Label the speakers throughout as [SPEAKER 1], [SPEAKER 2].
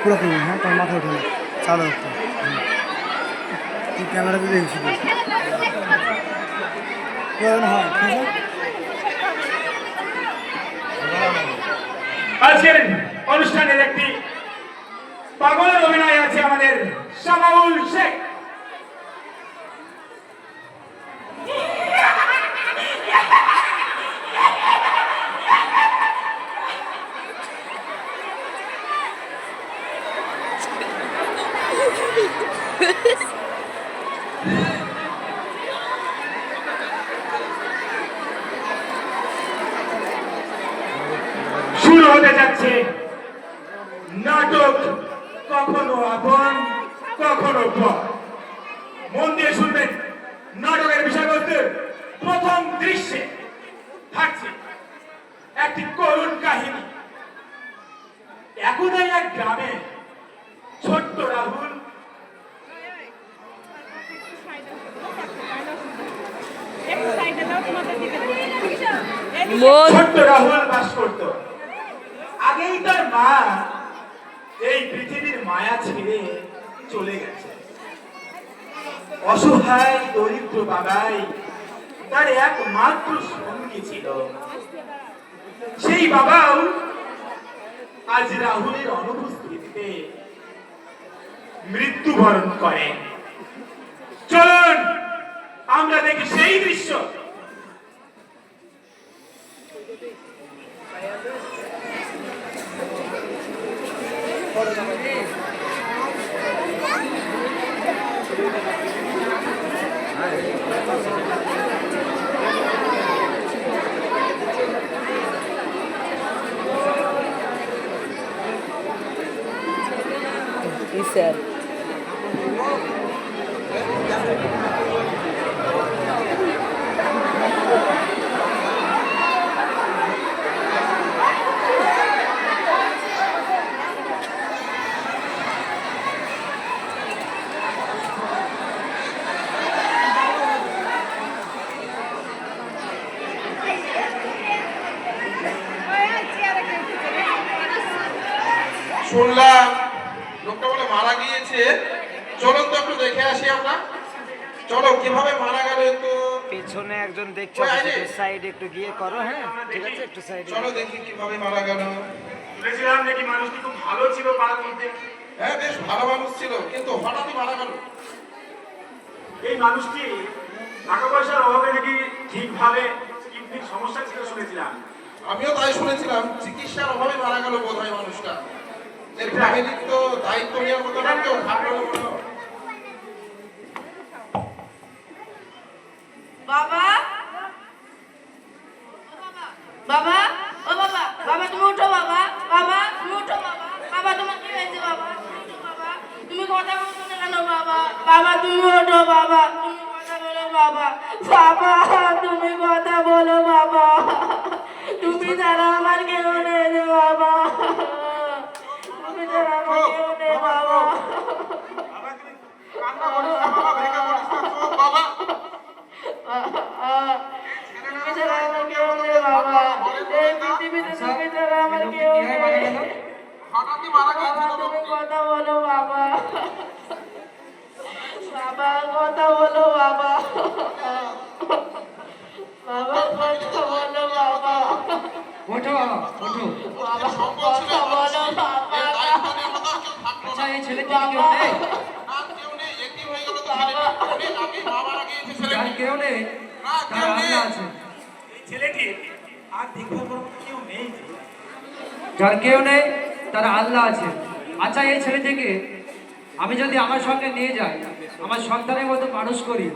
[SPEAKER 1] পুরো খুলুন, হ্যাঁ, তোমার মাথা উঠে না, চালু একটু ক্যামেরাতে দেখছি হয়, ঠিক আছে।
[SPEAKER 2] আজকের অনুষ্ঠানের একটি পাগলের অভিনয় আছে আমাদের শামাউল শেখ। শুরু হতে যাচ্ছে নাটক কখনো আপন কখনো পর। মন দিয়ে শুনবেন। নাটকের বিষয়বস্তু প্রথম দৃশ্যে থাকছে একটি করুণ কাহিনী। একদাই এক গ্রামে ছোট্ট রাহুল বাস করত। আগেই তার মা এই পৃথিবীর মায়া ছেড়ে চলে গেছে। অসহায় দরিদ্র বাবাই তার একমাত্র সঙ্গী ছিল। সেই বাবাও আজ রাহুলের অনুপস্থিতিতে মৃত্যুবরণ করেন। চলুন আমরা দেখি সেই দৃশ্য।
[SPEAKER 3] স্যার
[SPEAKER 4] শুনলাম লোকটা বলে মারা গিয়েছে। চলুন তো একটু দেখে আসি আমরা। চলো কিভাবে মারা গেল একটু।
[SPEAKER 1] পেছনে একজন দেখছো, সাইড একটু গিয়ে করো, হ্যাঁ ঠিক আছে, একটু সাইড।
[SPEAKER 4] চলো দেখি কিভাবে মারা গেল।
[SPEAKER 2] শুনেছিলাম নাকি মানুষটি খুব ভালো ছিল পাড়ার মধ্যে।
[SPEAKER 4] হ্যাঁ, বেশ ভালো মানুষ ছিল, কিন্তু হঠাৎই মারা গেল।
[SPEAKER 2] এই মানুষটি টাকা পয়সার অভাবে নাকি ঠিকভাবে কিডনির সমস্যা ছিল শুনেছিলাম।
[SPEAKER 4] আমিও তাই শুনেছিলাম, চিকিৎসার অভাবে মারা গেল বোধ হয় মানুষটা। এর ফ্যামিলির তো দায়িত্ব নেওয়ার মতো না, কেউ ভাবলো না।
[SPEAKER 3] বাবা বাবা ও বাবা, বাবা তুমি উঠো বাবা, বাবা তুমি উঠো বাবা, বাবা তোমার কি হয়েছে বাবা, উঠো বাবা, তুমি কথা বলছো না কেন বাবা, বাবা তুমি ওঠো বাবা, তুমি কথা বলো বাবা, বাবা তুমি কথা বলো বাবা, তুমি ছাড়া আমার কেউ নেই রে বাবা, তুমি ছাড়া আমার কেউ নেই বাবা।
[SPEAKER 4] কান্না করিস না বাবা, ভেঙে পড়িস না চোখ বাবা।
[SPEAKER 3] তুমি ছাড়া আমার কেউ নেই বাবা, এই পৃথিবীতে তুমি ছাড়া আমার কেউ নেই।
[SPEAKER 4] হঠাৎই মারা গেল।
[SPEAKER 3] বাবা তুমি কথা বলো বাবা, বাবা কথা বলো বাবা, বাবা কথা বলো বাবা,
[SPEAKER 1] ওঠো বাবা, ওঠো।
[SPEAKER 3] বাবা কথা বলো বাবা।
[SPEAKER 1] আচ্ছা, এই ছেলে কি কেউ নেই?
[SPEAKER 4] কেউ নেই, এতিম হয়ে গেল তো ছেলেটা। অনেক আগে মা মারা গিয়েছে ছেলেটা।
[SPEAKER 1] যার কেউ নেই
[SPEAKER 4] না,
[SPEAKER 1] তার
[SPEAKER 4] কেউ নেই।
[SPEAKER 1] আল্লাহ আছে।
[SPEAKER 2] এই ছেলেটি আর দেখভাল করার মতো কেউ নেই।
[SPEAKER 1] যার কেউ নেই তার আল্লাহ আছে। আচ্ছা, এই ছেলেটিকে আমি যদি আমার সঙ্গে নিয়ে যাই, আমার সন্তানের মতো মানুষ করি,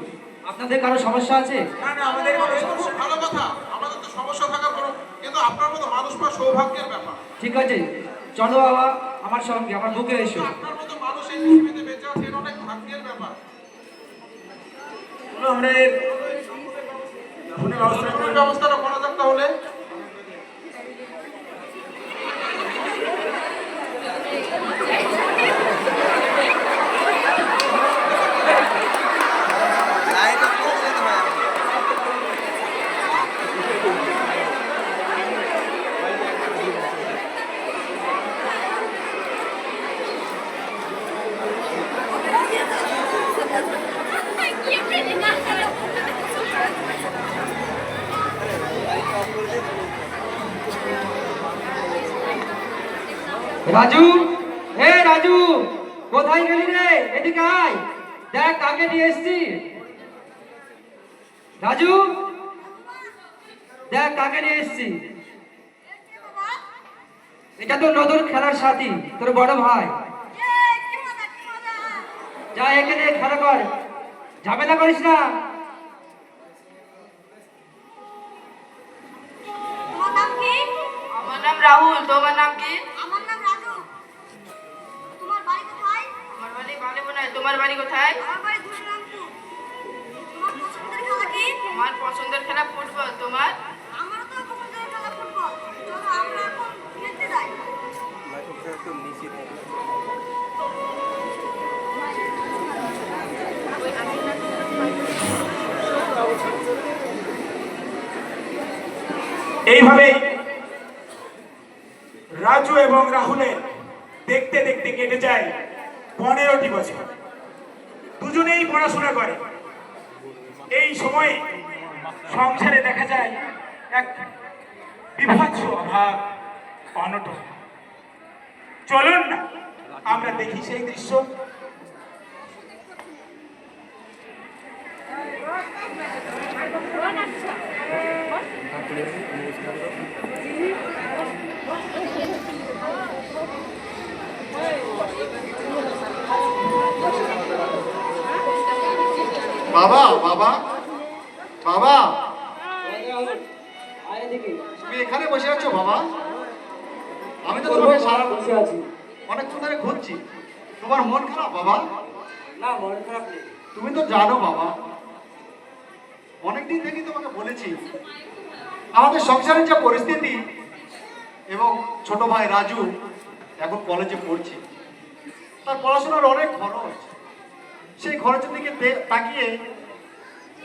[SPEAKER 1] আপনাদের কারো সমস্যা আছে?
[SPEAKER 2] না না, আমাদের কোনো সমস্যা নেই।
[SPEAKER 4] ভালো কথা, আমাদের তো সমস্যা থাকার কোনো, কিন্তু আপনার মতো মানুষ পাওয়া সৌভাগ্যের ব্যাপার।
[SPEAKER 1] ঠিক আছে, চলো বাবা আমার সঙ্গে, আমার বুকে এসো।
[SPEAKER 4] আপনার মতো মানুষ এই পৃথিবীতে বেঁচে আছে, এটা অনেক ভাগ্যের ব্যাপার।
[SPEAKER 2] আমরা এর
[SPEAKER 4] ব্যবস্থাটা করা যাক তাহলে।
[SPEAKER 1] রাজু, হে রাজু, কোথায় গেলি রে? এদিকে আয়, দেখ কাকে নিয়ে এসছি। রাজু, দেখ কাকে নিয়ে এসছি। এটা তো নতুন খেলার সাথী, তোর বড় ভাই। যা একে নিয়ে খেলা কর, ঝামেলা করিস না।
[SPEAKER 5] তোমার নাম কি?
[SPEAKER 3] আমার নাম রাহুল, তোমার নাম কি?
[SPEAKER 5] আমার নাম রাজু। তোমার বাড়ি কোথায়?
[SPEAKER 3] আমার বাড়ি বালিবোনায়, তোমার বাড়ি কোথায়?
[SPEAKER 5] আমার বাড়ি ধুসরামপুর। তোমার পছন্দের খেলা কি?
[SPEAKER 3] আমার পছন্দের খেলা ফুটবল, তোমার?
[SPEAKER 5] আমারও তো পছন্দের খেলা ফুটবল। চলো আমরা এখন খেলতে যাই।
[SPEAKER 2] এইভাবেই রাজু এবং রাহুলের দেখতে দেখতে কেটে যায় 15টি বছর। দুজনেই পড়াশোনা করে। এই সময়ে সংসারে দেখা যায় এক বিভৎস অভাব, অনটন। চলুন না আমরা দেখি সেই দৃশ্য।
[SPEAKER 4] বাবা বাবা বাবা, তুমি এখানে বসে আছো বাবা? আমি তো তোমাকে সারা
[SPEAKER 1] বসে আছি।
[SPEAKER 4] অনেকক্ষণ ধরে খুঁজছি। তোমার মন খারাপ বাবা?
[SPEAKER 1] না, মন খারাপ নেই।
[SPEAKER 4] তুমি তো জানো বাবা, অনেকদিন থেকেই তোমাকে বলেছি আমাদের সংসারের যে পরিস্থিতি, এবং ছোট ভাই রাজু এখন কলেজে পড়ছে, তার পড়াশোনার অনেক খরচ। সেই খরচের দিকে তাকিয়ে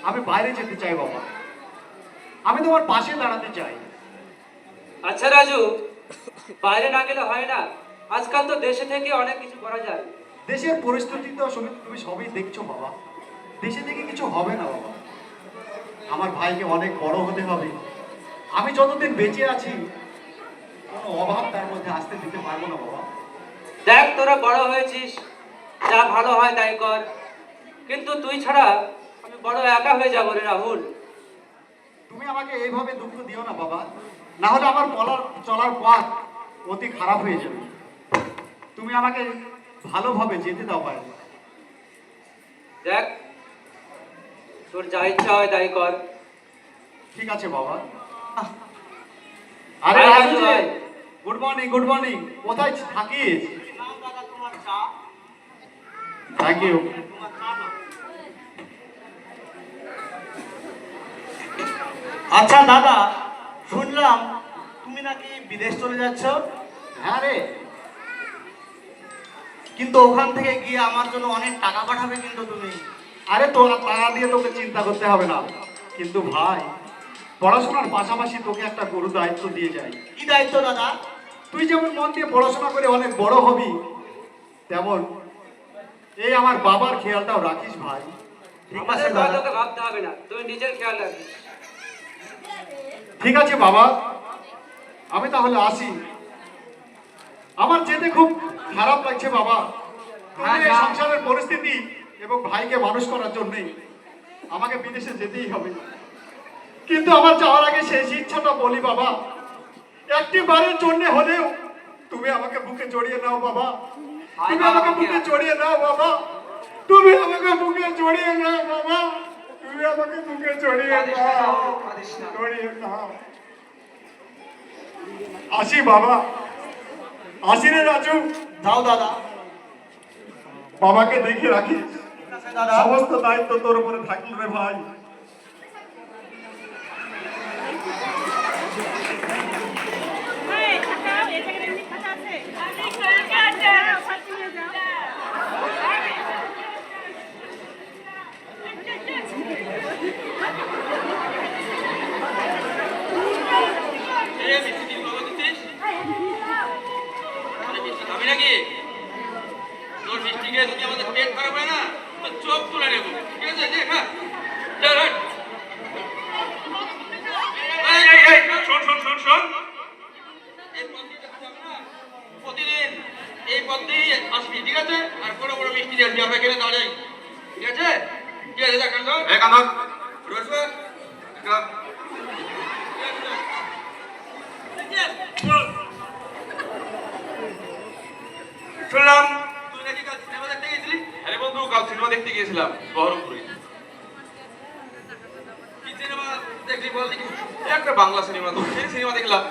[SPEAKER 4] আমি বাইরে যেতে চাই বাবা। আমি তোমার পাশে দাঁড়াতে চাই।
[SPEAKER 1] আচ্ছা রাজু, বাইরে না গেলে হয় না। আজকাল তো দেশে থেকে অনেক কিছু করা যায়।
[SPEAKER 4] দেশের পরিস্থিতি তো তুমি সবই দেখছো বাবা। দেশে থেকে কিছু হবে না বাবা। আমার ভাইকে অনেক বড় হতে হবে। আমি যতদিন বেঁচে আছি কোনো অভাব তার মধ্যে আসতে দিতে পারবো না বাবা।
[SPEAKER 1] দেখ, তোরা বড় হয়েছিস, যা ভালো হয় তাই কর। কিন্তু তুই ছাড়া আমি বড় একা হয়ে যাবো রে রাহুল।
[SPEAKER 4] তুমি আমাকে এইভাবে দুঃখ দিও না বাবা, না হলে আমার চলার পথ অতি খারাপ হয়ে যাবে। তুমি আমাকে ভালোভাবে যেতে দাও ভাই।
[SPEAKER 1] দেখ, তোর যা ইচ্ছা হয় তাই কর।
[SPEAKER 4] ঠিক আছে বাবা। আরে
[SPEAKER 1] আয়,
[SPEAKER 4] রাজু,
[SPEAKER 1] আয়।
[SPEAKER 4] Good morning, good morning. কোথায় থাকিস? Thank you.
[SPEAKER 6] আচ্ছা দাদা, শুনলাম তুমি নাকি বিদেশ চলে যাচ্ছ।
[SPEAKER 4] হ্যাঁ রে।
[SPEAKER 6] কিন্তু ওখান থেকে গিয়ে আমার জন্য অনেক টাকা পাঠাবে কিন্তু তুমি।
[SPEAKER 4] আরে তোর টাকা দিয়ে তোকে চিন্তা করতে হবে না। কিন্তু ভাই, পড়াশোনার পাশাপাশি তোকে একটা গুরু দায়িত্ব দিয়ে যাই।
[SPEAKER 6] কি দায়িত্ব দাদা?
[SPEAKER 4] তুই যেমন মন দিয়ে পড়াশোনা করে অনেক বড় হবি, তেমন এই আমার বাবার খেয়ালটাও রাখিস ভাই।
[SPEAKER 6] ঠিক আছে
[SPEAKER 1] আমাদের
[SPEAKER 6] দাদা।
[SPEAKER 1] তোকে ভাবতে হবে না, তুই নিজের খেয়াল রাখিস।
[SPEAKER 4] ঠিক আছে বাবা, আমি তাহলে আসি। আমার যেতে খুব খারাপ লাগছে বাবা।
[SPEAKER 1] হ্যাঁ,
[SPEAKER 4] এই
[SPEAKER 1] যা।
[SPEAKER 4] সংসারের পরিস্থিতি এবং ভাইকে মানুষ করার জন্যই আমাকে বিদেশে যেতেই হবে। কিন্তু আমার যাওয়ার আগে শেষ ইচ্ছাটা বলি বাবা, একটি বারের জন্য হলেও তুমি আমাকে বুকে জড়িয়ে নাও বাবা। তুমি আমাকে বুকে জড়িয়ে নাও বাবা। তুমি আমাকে বুকে জড়িয়ে নাও বাবা। তুমি আমাকে বুকে জড়িয়ে নাও, জড়িয়ে নাও। আসি বাবা, আসি রে রাজু।
[SPEAKER 6] যাও দাদা।
[SPEAKER 4] বাবাকে দেখে রাখিস।
[SPEAKER 6] ঠিক আছে দাদা।
[SPEAKER 4] সমস্ত দায়িত্ব তোর উপরে থাকলো রে ভাই।
[SPEAKER 7] আমি নাকি তোর মিষ্টি খেয়ে যদি আমাদের পেট খারাপ হয় না, তোর চোখ তুলে নেবো। ঠিক আছে, নে, খা। যা, রাখ। এই, শোন। এই পদ্ধতিটা খাওয়া হবে না। প্রতিদিন পথেই আসবি, ঠিক আছে? আর বড় বড় মিষ্টি দিয়ে আসবি, আমরা এখানে দাঁড়াই, ঠিক আছে? ঠিক আছে, দেখ কান্দর।
[SPEAKER 2] এ কান্দর
[SPEAKER 7] রসবে, কাম। শুনলাম তুই নাকি কাল সিনেমা দেখতে গেছিলি?
[SPEAKER 2] আরে বন্ধু, কাল সিনেমা দেখতে গিয়েছিলাম বহরমপুরে।
[SPEAKER 7] কি সিনেমা দেখলি বল দেখি?
[SPEAKER 2] একটা বাংলা সিনেমা, তো সেই সিনেমা দেখলাম।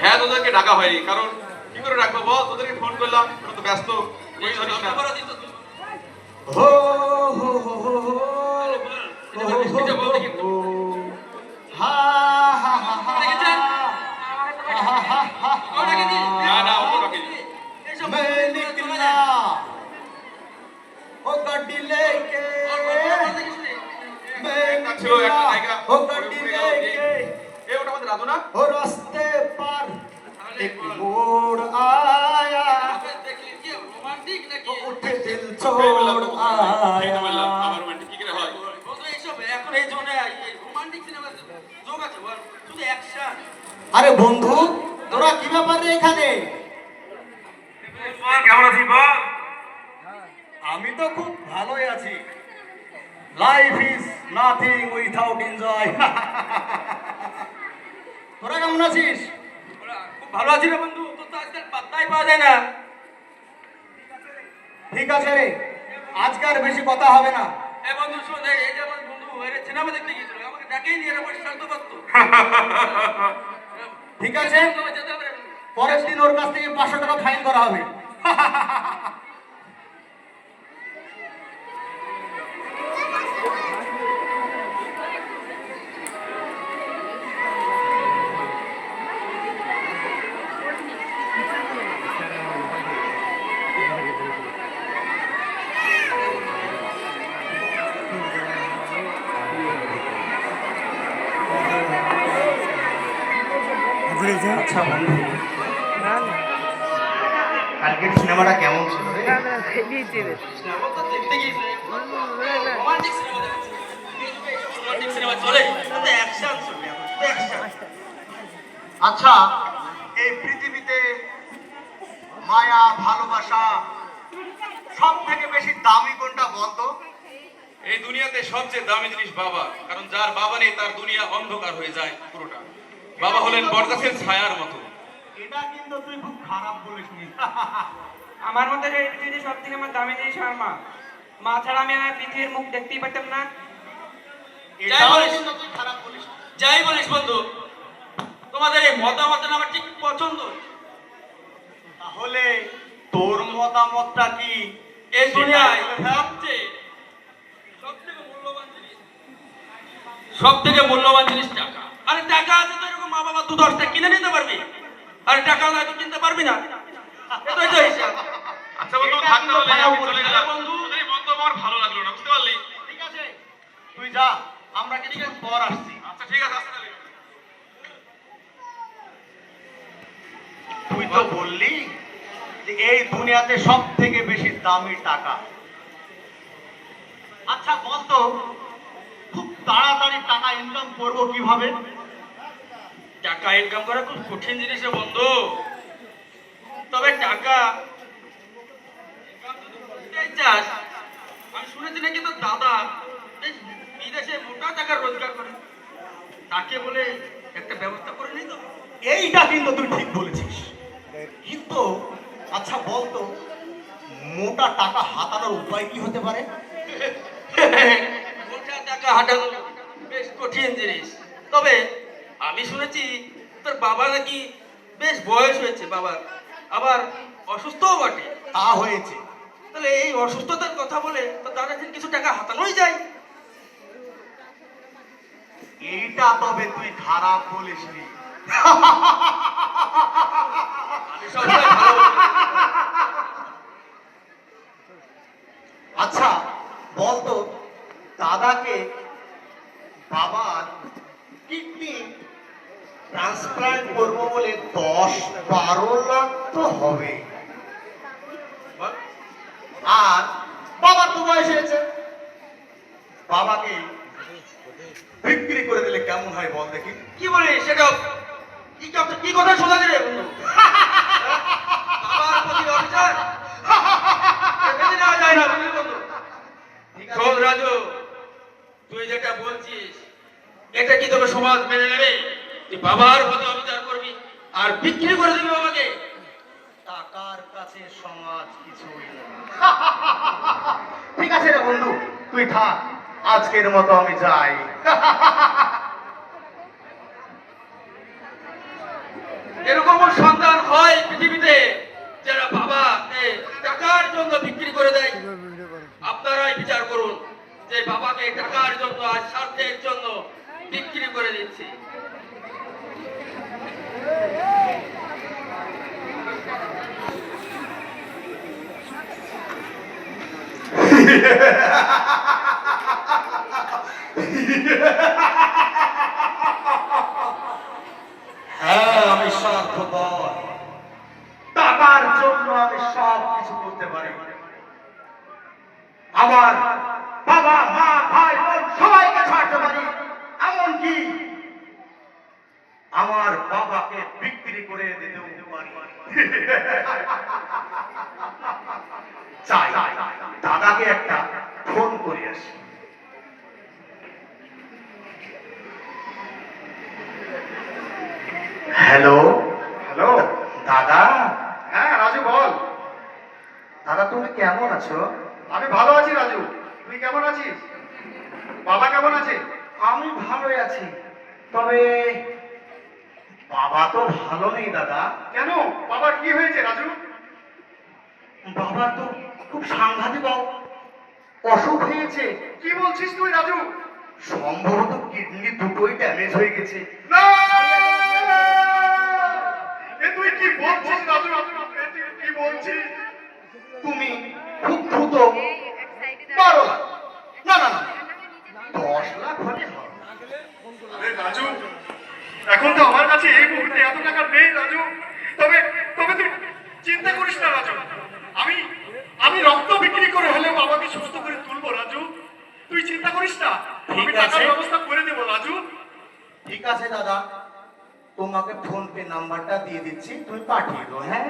[SPEAKER 2] হ্যাঁ, তোদেরকে ডাকা হয়নি, কারণ কি করে ডাকবো বল? তোদেরকে ফোন করলাম, তোরা তো ব্যস্ত, ওই ধরিস না।
[SPEAKER 4] হো হো হো হো হো
[SPEAKER 7] মিষ্টিটা বল দেখি তো।
[SPEAKER 4] হা হা হা হা
[SPEAKER 7] দেখেছেন?
[SPEAKER 4] হা হা হা
[SPEAKER 7] কও দেখেছি?
[SPEAKER 2] না, না, অন্য ডাকিনি।
[SPEAKER 7] এইসব
[SPEAKER 4] मैं
[SPEAKER 7] বলে
[SPEAKER 4] निकला
[SPEAKER 7] যায়।
[SPEAKER 4] ओ गड्डी लेके
[SPEAKER 7] বল দেখিস নি?
[SPEAKER 4] मैं
[SPEAKER 2] একটা ছিল, একটা জায়গা
[SPEAKER 4] ओ
[SPEAKER 2] পরে
[SPEAKER 4] गड्डी
[SPEAKER 2] পড়ে গেল।
[SPEAKER 4] लेके
[SPEAKER 2] এ ওটা আমাদের রাজু না?
[SPEAKER 4] ओ रास्ते पर एक मोड़ आया
[SPEAKER 7] দেখলি কি রোমান্টিক নাকি?
[SPEAKER 4] उठे दिल
[SPEAKER 2] এই বললাম,
[SPEAKER 4] छोड़
[SPEAKER 2] এই তো বললাম,
[SPEAKER 4] आया
[SPEAKER 2] আমার রোমান্টিক কি করে হয়?
[SPEAKER 7] বন্ধু এইসব এখন এই জন্য রোমান্টিক সিনেমা যোগ আছে বল, শুধু অ্যাকশন।
[SPEAKER 4] আরে বন্ধু তোরা কি ব্যাপার রে এখানে?
[SPEAKER 2] কেমন আছিস বল?
[SPEAKER 4] আমি তো খুব ভালোই আছি। Life is nothing without enjoy. তোরা কেমন আছিস?
[SPEAKER 7] খুব ভালো আছি রে বন্ধু, তোর তো আজকাল পাত্তাই পাওয়া যায় না।
[SPEAKER 4] ঠিক আছে রে, আজকাল বেশি কথা হবে না।
[SPEAKER 7] এ বন্ধু শোন, এই যে আমার বন্ধু এর সিনেমা দেখতে গিয়েছিল, আমাকে ডাকেই নিয়ে এর বসে শান্ত করতো।
[SPEAKER 4] ঠিক আছে,
[SPEAKER 7] তোমার যেতে হবে না।
[SPEAKER 4] পরের দিন ওর কাছ থেকে 500 টাকা ফাইন করা হবে। আচ্ছা বন্ধু, কালকের সিনেমাটা কেমন ছিল রে?
[SPEAKER 7] সিনেমা তো দেখতে গিয়েছিল, রোমান্টিক সিনেমা দেখেছি। এই যুগে এইসব রোমান্টিক সিনেমা চলে, তাতে অ্যাকশন চলে, অ্যাকশন।
[SPEAKER 4] আচ্ছা, এই পৃথিবীতে মায়া ভালোবাসা সব থেকে বেশি দামি কোনটা বলতো?
[SPEAKER 2] এই দুনিয়াতে সবচেয়ে দামি জিনিস বাবা, কারণ যার বাবা নেই তার দুনিয়া অন্ধকার হয়ে যায় পুরোটা। বাবা হলেন বটগাছের ছায়ার মতো।
[SPEAKER 4] এটা কিন্তু তুই খুব খারাপ বলিসনি।
[SPEAKER 8] আমার মতে এই পৃথিবীতে সব থেকে আমার দামি জিনিস আমার মা। মা ছাড়া আমি আমার পৃথিবীর মুখ দেখতেই পারতাম না।
[SPEAKER 4] এটাও কিন্তু তুই খারাপ বলিসনি।
[SPEAKER 7] যাই বলিস বন্ধু, তোমাদের এই মতামত আমার ঠিক পছন্দ।
[SPEAKER 4] তাহলে তোর মতামতটা কি?
[SPEAKER 7] এই দুনিয়ায়
[SPEAKER 4] সেটাই
[SPEAKER 7] সব থেকে মূল্যবান জিনিস টাকা। আরে টাকা আছে তো এরকম মা বাবা 2-10টা কিনে নিতে পারবি, আরে টাকা নাই তো কিনতে পারবি না। এটাই তো হিসাব।
[SPEAKER 2] আচ্ছা বন্ধু,
[SPEAKER 4] এটা
[SPEAKER 2] থাকতে
[SPEAKER 4] কিন্তু
[SPEAKER 2] হলে
[SPEAKER 4] খারাপ
[SPEAKER 2] আমি চলে গেলাম।
[SPEAKER 4] বলিস না।
[SPEAKER 2] বন্ধু, তোদের এই মন্তব্য আমার ভালো লাগলো না, বুঝতে পারলি?
[SPEAKER 4] ঠিক আছে, তুই যা, আমরা কিছুক্ষণ পর আসছি।
[SPEAKER 2] আচ্ছা ঠিক আছে, আসতে তাহলে।
[SPEAKER 4] তুই তো বললি যে এই দুনিয়াতে সব থেকে বেশি দামি টাকা। আচ্ছা বলতো, খুব তাড়াতাড়ি টাকা ইনকাম করবো কিভাবে?
[SPEAKER 7] টাকা ইনকাম করা খুব কঠিন জিনিস রে বন্ধু, তবে টাকা এই চাস। আমি শুনেছি নাকি তোর দাদা এই বিদেশে মোটা টাকা রোজগার করে, তাকে বলে একটা ব্যবস্থা করে নিই তো।
[SPEAKER 4] এইটা কিন্তু তুই ঠিক বলেছিস, কিন্তু আচ্ছা বলতো, মোটা টাকা হাতানোর উপায় কি হতে পারে?
[SPEAKER 7] মোটা টাকা হাঁটানো বেশ কঠিন জিনিস, তবে আমি শুনেছি তোর বাবা নাকি বেশ বয়স হয়েছে বাবার, আবার অসুস্থও বটে।
[SPEAKER 4] তা হয়েছে,
[SPEAKER 7] তাহলে এই অসুস্থতার কথা বলে তো দাদা কিছু টাকা হাতানোই যায়।
[SPEAKER 4] এইটা তবে তুই খারাপ বলিসনি।
[SPEAKER 7] আমি সবসময় ভালো বলি।
[SPEAKER 4] আচ্ছা বলতো, দাদাকে বাবার কিডনি ট্রান্সপ্লান্ট করবো বলে 10-12 লাখ তো হবে,
[SPEAKER 7] বল।
[SPEAKER 4] আর বাবার তো বয়স হয়েছে, বাবাকে বিক্রি করে দিলে কেমন হয় বল দেখি?
[SPEAKER 7] কি বলিস সেটাও? কি কথা শোনা দিলে বন্ধু? বাবার প্রতি অবিচার মেনে নেওয়া যায় না, বুঝলি বন্ধু? শোন রাজু, তুই যেটা বলছিস এটা কি তোকে সমাজ মেনে নেবে? তুই বাবার প্রতি অবিচার করবি আর বিক্রি করে দিবি বাবাকে?
[SPEAKER 6] টাকার কাছে সমাজ কিছুই না। ঠিক আছে রে বন্ধু, তুই থাক, আজকের মতো আমি যাই।
[SPEAKER 7] এরকম সন্তান হয় পৃথিবীতে যারা বাবাকে টাকার জন্য বিক্রি করে দেয়। আপনারাই বিচার করুন যে বাবাকে টাকার জন্য আর স্বার্থের জন্য বিক্রি করে দিচ্ছে।
[SPEAKER 6] হ্যাঁ, আমি স্বার্থপর। টাকার জন্য আমি সব কিছু করতে পারি। আমার বাবা, মা, ভাই, বোন সবাইকে ছাড়তে পারি, এমনকি আমার বাবাকে বিক্রি করে দিতেও পারি। চাই দাদাকে একটা ফোন করে আসি। Hello
[SPEAKER 4] hello.
[SPEAKER 6] দাদা।
[SPEAKER 4] হ্যাঁ রাজু বল।
[SPEAKER 6] দাদা তুমি কেমন আছো?
[SPEAKER 4] আমি ভালো আছি রাজু, তুই কেমন আছিস? বাবা কেমন আছে?
[SPEAKER 6] আমি ভালোই আছি, তবে বাবা তো ভালো নেই দাদা।
[SPEAKER 4] কেন, বাবার কি হয়েছে রাজু?
[SPEAKER 6] বাবা তো খুব সাংঘাতিক অসুখ হয়েছে।
[SPEAKER 4] কি বলছিস তুই রাজু?
[SPEAKER 6] সম্ভবত কিডনি দুটোই ড্যামেজ হয়ে গেছে।
[SPEAKER 4] না! এ তুই কি বলছিস রাজু? এ তুই কি বলছিস?
[SPEAKER 6] তুমি খুব দ্রুত 12 লাখ, না না না 10 লাখ হলে হবে।
[SPEAKER 4] আরে রাজু, এখন তো আমার কাছে এই মুহূর্তে এত টাকা নেই রাজু। তবে তবে তুই চিন্তা করিস না রাজু, আমি রক্ত বিক্রি করে হলেও বাবাকে সুস্থ করে তুলবো রাজু। তুই চিন্তা করিস না, আমি
[SPEAKER 6] ঠিক
[SPEAKER 4] টাকার
[SPEAKER 6] আছে।
[SPEAKER 4] ব্যবস্থা করে দেবো রাজু।
[SPEAKER 6] ঠিক আছে দাদা, তোমাকে ফোন পে নাম্বারটা দিয়ে দিচ্ছি, তুমি পাঠিয়ে দাও। হ্যাঁ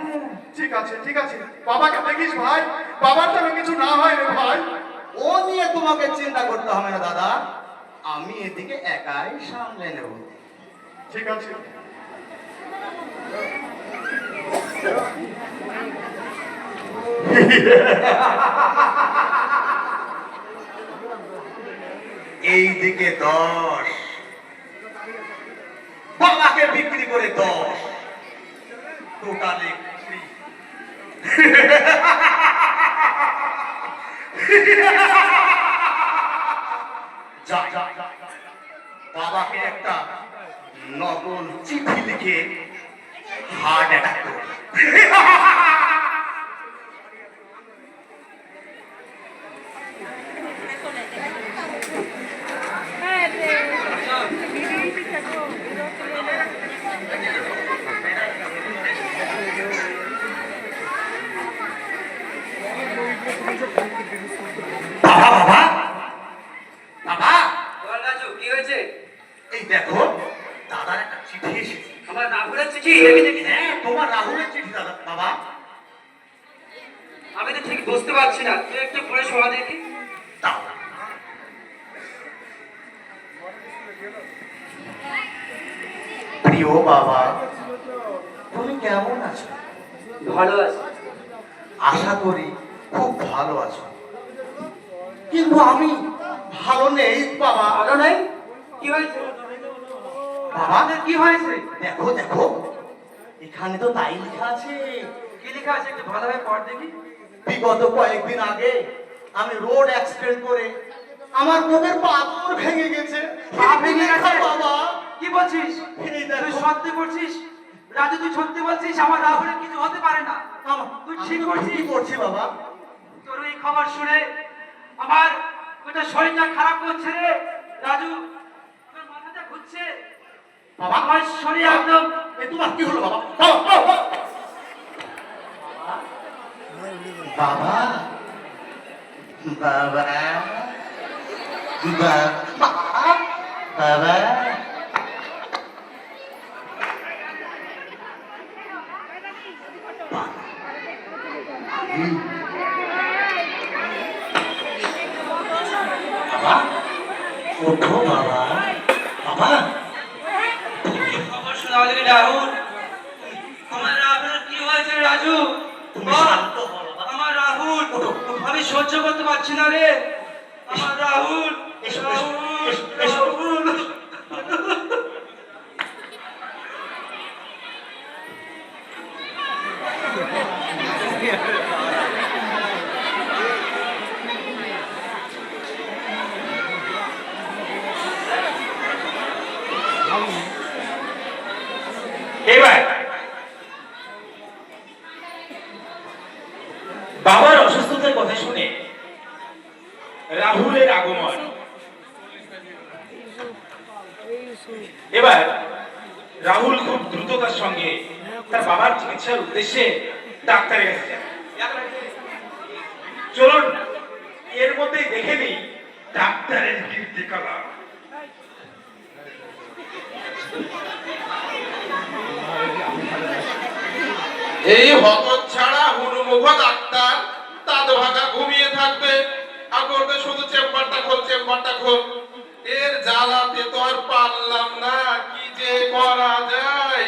[SPEAKER 4] ঠিক আছে ঠিক আছে, বাবাকে দেখিস ভাই, বাবার যেন কিছু না হয় রে ভাই।
[SPEAKER 6] ও নিয়ে তোমাকে চিন্তা করতে হবে না দাদা, আমি এদিকে একাই সামলে নেব।
[SPEAKER 4] ঠিক আছে।
[SPEAKER 6] এইদিকে 10, বাবাকে বিক্রি করে 10, টোটালি 20। বাবাকে একটা নকল চিঠি লিখে হার্ট অ্যাটাক করে। বাবা বাবা বাবা,
[SPEAKER 1] বল রাজু, কি হয়েছে?
[SPEAKER 6] এই দেখো দাদার একটা চিঠি এসেছে।
[SPEAKER 1] আমার রাহুলের চিঠি, দেখি দেখি।
[SPEAKER 6] হ্যাঁ, তোমার রাহুলের চিঠি দাদা। বাবা
[SPEAKER 1] আমি তো ঠিক বুঝতে পারছি না, তুই একটু পড়ে শোনা দেখি।
[SPEAKER 6] দাও। প্রিয় বাবা, তুমি কেমন আছো?
[SPEAKER 1] ভালো আছে।
[SPEAKER 6] আশা করি খুব ভালো আছো, কিন্তু আমি ভালো নেই বাবা।
[SPEAKER 1] ভালো নাই? কি হয়েছে
[SPEAKER 6] বাবা
[SPEAKER 1] কি হয়েছে?
[SPEAKER 6] দেখো দেখো, এখানে তো তাই লেখা আছে।
[SPEAKER 1] কি লেখা আছে একটু ভালোভাবে পড় দেখি।
[SPEAKER 6] বিগত কয়েকদিন আগে আমি রোড অ্যাক্সিডেন্ট করে আমার বুকের পাথর ভেঙে গেছে।
[SPEAKER 1] পা ভেঙে গেছে?
[SPEAKER 6] বাবা
[SPEAKER 1] কি বলছিস?
[SPEAKER 6] এই
[SPEAKER 1] তুই
[SPEAKER 6] দেখো।
[SPEAKER 1] সত্যি বলছিস? রাজু, তুই সত্যি বলছিস? আমার রাহুলের কিছু হতে পারে না? তুই ঠিক করছিস?
[SPEAKER 6] কি করছি বাবা?
[SPEAKER 1] তোর এই খবর শুনে আমার ওটা শরীরটা খারাপ করছে রে রাজু। তোর মাথাটা ঘুরছে
[SPEAKER 6] বাবা
[SPEAKER 1] আমার শরীর একদম।
[SPEAKER 6] এই তোমার কি হলো বাবা? বাবা বাবা বাবা বাবা বাবা বাবা ওঠো বাবা, বাবা
[SPEAKER 8] খবর শোনালি রাহুল, আমার রাহুল কি হয়েছে রাজু?
[SPEAKER 6] তুমি
[SPEAKER 8] বল।
[SPEAKER 6] শান্ত হও বাবা।
[SPEAKER 8] আমার রাহুল, আমি সহ্য করতে পারছি না রে। আমার রাহুল,
[SPEAKER 6] এসো,
[SPEAKER 8] রাহুল,
[SPEAKER 6] এসো, এসো।
[SPEAKER 8] রাহুল।
[SPEAKER 7] এবার বাবার অসুস্থতার কথা শুনে রাহুলের আগমন। এবার রাহুল খুব দ্রুততার সঙ্গে তার বাবার চিকিৎসার উদ্দেশ্যে ডাক্তারের কাছে যায়। চলুন এর মধ্যেই দেখে নিই ডাক্তারের কীর্তিকলা।
[SPEAKER 2] এই হতচ্ছাড়া হুড়মুখ ডাক্তার তাদ ভাগা ঘুমিয়ে থাকবে আর বলবে শুধু চেম্বারটা খোল, চেম্বারটা খোল। এর জ্বালাতে তো আর পারলাম না, কি যে করা যায়।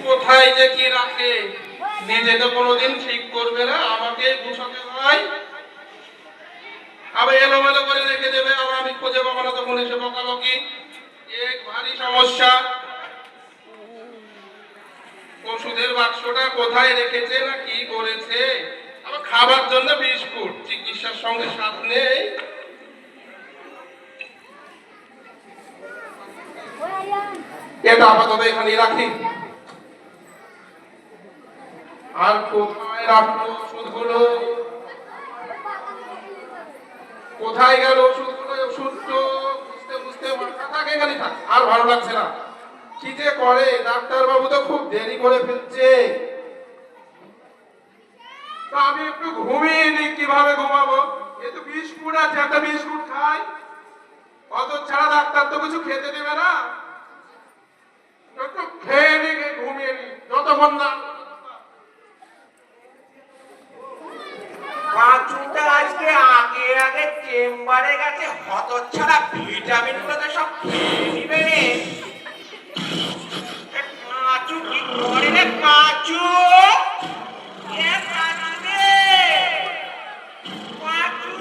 [SPEAKER 2] কোথায় যে কি রাখে, নিজে তো কোনোদিন ঠিক করবে না, আমাকে গুছাতে হয়। আবার এলোমেলো করে রেখে দেবে, আবার আমি খুঁজে পাবো না, তখন এসে বকাবকি। এক ভারী সমস্যা। ওষুধের বাক্সটা কোথায় রেখেছে না কি করেছে। আবার খাবার জন্য বিস্কুট, চিকিৎসার সঙ্গে সাথ নেই। এটা আপাতত এখানেই রাখি। আর কোথায় রাখলো ওষুধগুলো, কোথায় গেল ওষুধগুলো? ওষুধ তো বুঝতে বুঝতে মাথা থাকে খালি থাক, আর ভালো লাগছে না। কি যে করে ডাক্তার বাবু, তো খুব দেরি করে ফেলছে। তা আমি একটু ঘুমিয়ে নি, কিভাবে ঘুমাবো? এ তো বিস্কুট আছে, একটা বিস্কুট খাই। অত ছাড়া ডাক্তার তো কিছু খেতে দেবে না। একটু খেয়ে নি, ঘুমিয়ে নি, যতক্ষণ না।
[SPEAKER 6] পাঁচুটা আজকে আগে আগে চেম্বারে গেছে, হতচ্ছাড়া ভিটামিন গুলো তো সব খেয়ে নিবে রে। এ পাঁচু কি করে রে পাঁচু? এ পাঁচু রে, পাঁচু।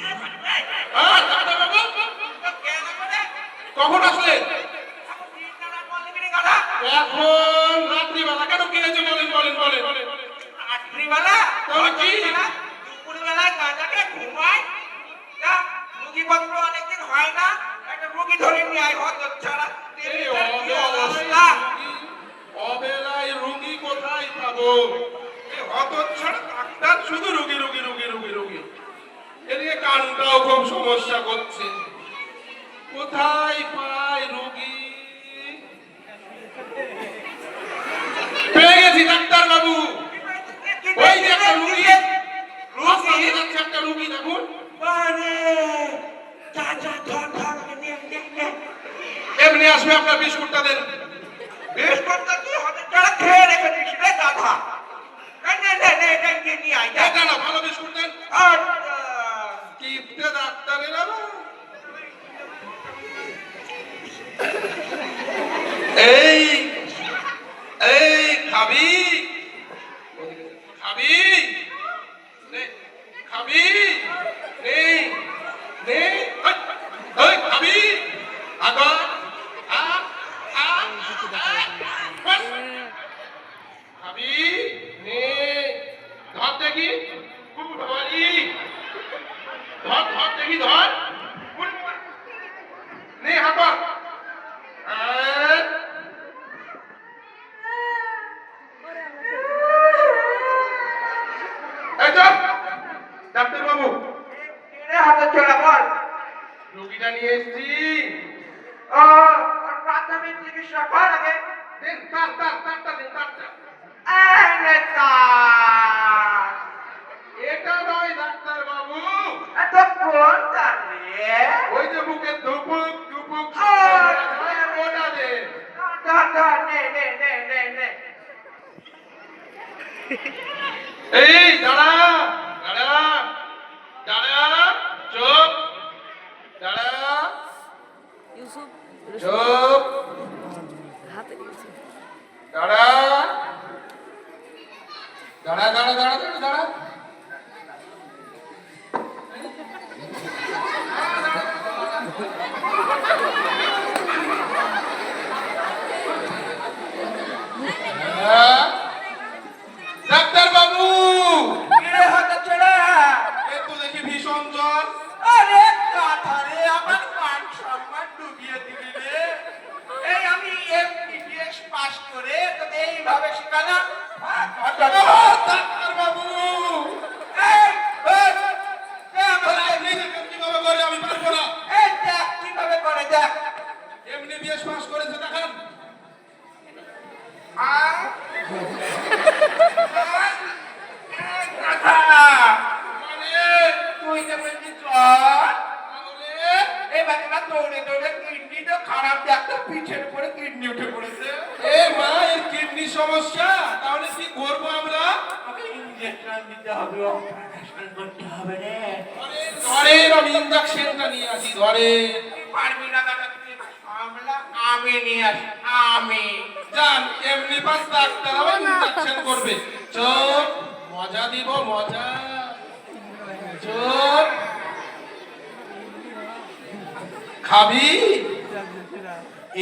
[SPEAKER 6] এ পাঁচু,
[SPEAKER 2] ডাক্তার বাবু,
[SPEAKER 6] কেন করে?
[SPEAKER 2] কখন আসলেন?
[SPEAKER 6] এখন তিনটা বললি কি রে গাধা?
[SPEAKER 2] এখন রাত্রিবেলা। কেন কি হয়েছে বলেন বলেন বলেন বলেন।
[SPEAKER 6] রাত্রিবেলা?
[SPEAKER 2] তাহলে কি?
[SPEAKER 6] দুপুরবেলায় গাঁজাকে ঘুমায়। তা রুগীপত্র অনেকদিন হয় না, একটা রুগী ধরে নিয়ে আয়, হতচ্ছাড়া।
[SPEAKER 2] এই
[SPEAKER 6] কি অবস্থা?
[SPEAKER 2] অবেলায় রুগী কোথায় পাবো? এই হতচ্ছাড়া ডাক্তার শুধু রুগী রুগী রুগী রুগী রুগী। এদিকে কানটাও খুব সমস্যা করছে। কোথায় পাই রুগী? পেয়ে গেছি ডাক্তার বাবু। ওই যে একটা রুগী, রাস্তাতে যাচ্ছে একটা রুগী, দেখুন।
[SPEAKER 6] আরে, যা যা, ধর ধর, নে নে নে।
[SPEAKER 2] এমনি আসবে, আপনার বিস্কুটটা দেন।
[SPEAKER 6] বিস্কুটটা তুই হতচ্ছাড়া খেয়ে রেখেছিস রে গাধা। নে নে নে নে, এটা নিয়ে আয়, যা।
[SPEAKER 2] এটা না, ভালো বিস্কুট দেন।
[SPEAKER 6] আচ্ছা।
[SPEAKER 2] কিপটে ডাক্তারের আবার। এই এই খাবি, খাবি নে, খাবি নে নে, ওই, ওই খাবি আগর আ আ বাস। খাবি নে, ধর দেখি। খুব ভারী, ধর ধর দেখি, ধর। ওরে বাবা। নে হাঁটো। ডাক্তার বাবু,
[SPEAKER 6] রে হতচ্ছাড়া, বল।
[SPEAKER 2] রোগীটা নিয়ে এসছি।
[SPEAKER 6] ও, ওর প্রাথমিক চিকিৎসা কর আগে।
[SPEAKER 2] দেন, তারটা দেন, তারটা।
[SPEAKER 6] এই নে,
[SPEAKER 2] এই দাঁড়া দাঁড়া দাঁড়া চুপ দাঁড়া চুপ দাঁড়া দাঁড়া দাঁড়া দাঁড়া দাঁড়া দাঁড়া ডাক্তার বাবু এ তো দেখি ভীষণ জ্বর।
[SPEAKER 6] আরে কাঁথারে আমার মান সম্মান ডুবিয়ে দিবি রে। এই আমি এমবিবিএস পাস করে তোকে এইভাবে শেখালাম।
[SPEAKER 2] ডাক্তার বাবু
[SPEAKER 6] এই, এই,
[SPEAKER 2] আপনি দেখেন কিভাবে করে, আমি পারবো না।
[SPEAKER 6] এই দেখ কিভাবে করে দেখ।
[SPEAKER 2] এমনি বিএস পাস করেছে দেখেন।
[SPEAKER 6] আহ, কাঁথা,
[SPEAKER 2] মানে
[SPEAKER 6] তুই যে বলছিস জ্বর,
[SPEAKER 2] তাহলে
[SPEAKER 6] এবার দৌড়ে দৌড়ে কিডনি তো খারাপ ডাক্তার পিঠের উপরে কিডনি উঠে পড়েছে।
[SPEAKER 2] এ মা এর কিডনি সমস্যা, তাহলে কি করবো আমরা?
[SPEAKER 6] আমাকে ইঞ্জেকশন দিতে হবে, অপারেশন করতে হবে রে।
[SPEAKER 2] ধরেন আমি ইঞ্জেকশনটা নিয়ে আসি, ধরেন।
[SPEAKER 6] তুই পারবি না দাদা, তুই সামলা, আমি নিয়ে আসি, আমি।
[SPEAKER 2] যান এমনি পাস ডাক্তার আবার ইঞ্জেকশন করবে। চুপ, মজা দিব মজা। চুপ, খাবি?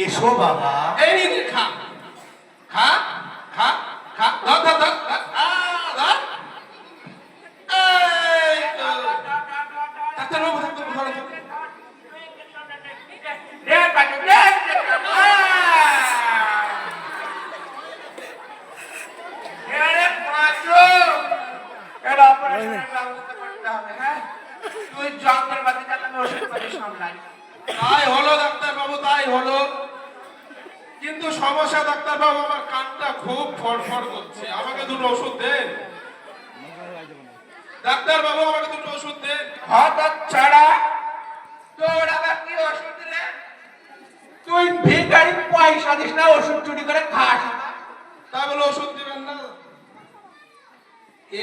[SPEAKER 6] এসো বাবা।
[SPEAKER 2] এই নে খা খা খা খা, ধর ধর ধর ধর, ধর। এই তো। ডাক্তার বাবু ডাক্তার বাবু, ধরো, ধরো।
[SPEAKER 6] রে বাজু রে। আরে বাজু, এর অপারেশনের ব্যবস্থা করতে হবে, হ্যাঁ? তুই যন্ত্রপাতি যাতে আমি ওষুধ পাতি সামলাই।
[SPEAKER 2] তাই হলো ডাক্তার বাবু, তাই হলো। কিন্তু সমস্যা ডাক্তার বাবু, আমার কানটা খুব ফড়ফড় করছে, আমাকে দুটো ওষুধ দেন। ডাক্তার বাবু আমাকে দুটো ওষুধ দেন।
[SPEAKER 6] হঠাৎ ছাড়া তোর আবার কি ওষুধ রে? তুই ভিখারি, পয়সা দিস না, ওষুধ চুরি করে খাস।
[SPEAKER 2] তাই বলে ওষুধ দিবেন না?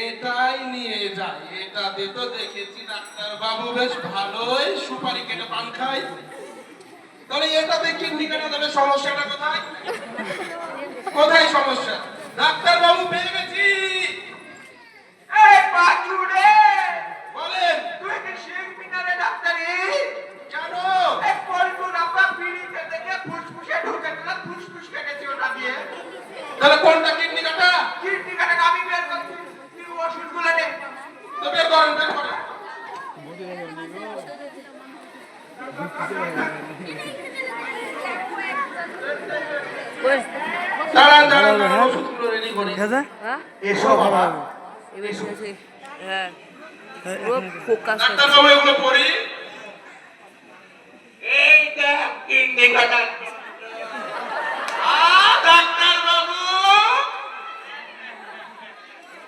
[SPEAKER 2] এটাই নিয়ে যাই, এটাতে তো দেখেছি ডাক্তার বাবু বেশ ভালোই সুপারি কেটে পান খায়। তাহলে এটাতে কিডনি কেটে দেবে, সমস্যাটা কোথায়? কোথায় সমস্যা? ডাক্তার বাবু পেয়ে গেছি।
[SPEAKER 6] এই বাজু রে,
[SPEAKER 2] বলেন
[SPEAKER 6] তুই কি শিখবি না রে ডাক্তারি?
[SPEAKER 2] কেন?
[SPEAKER 6] এই পল্টু রাপা বিড়ি খেতে গিয়ে ফুসফুসে ঢুকে দিল, ফুসফুস কেটেছি ওটা দিয়ে।
[SPEAKER 2] তাহলে কোনটা কিডনি কাটা?
[SPEAKER 6] কিডনি কাটা আমি বের করছি, তুই ওষুধগুলো নে।
[SPEAKER 2] তো বের করেন, বের করেন। দাঁড়ান দাঁড়ান দাঁড়ান, ওষুধগুলো রেডি করি।
[SPEAKER 6] এসো বাবা।
[SPEAKER 2] ডাক্তার বাবু এগুলো পড়ি।
[SPEAKER 6] এই দেখ কিডনি কাটা। ডাক্তার বাবু,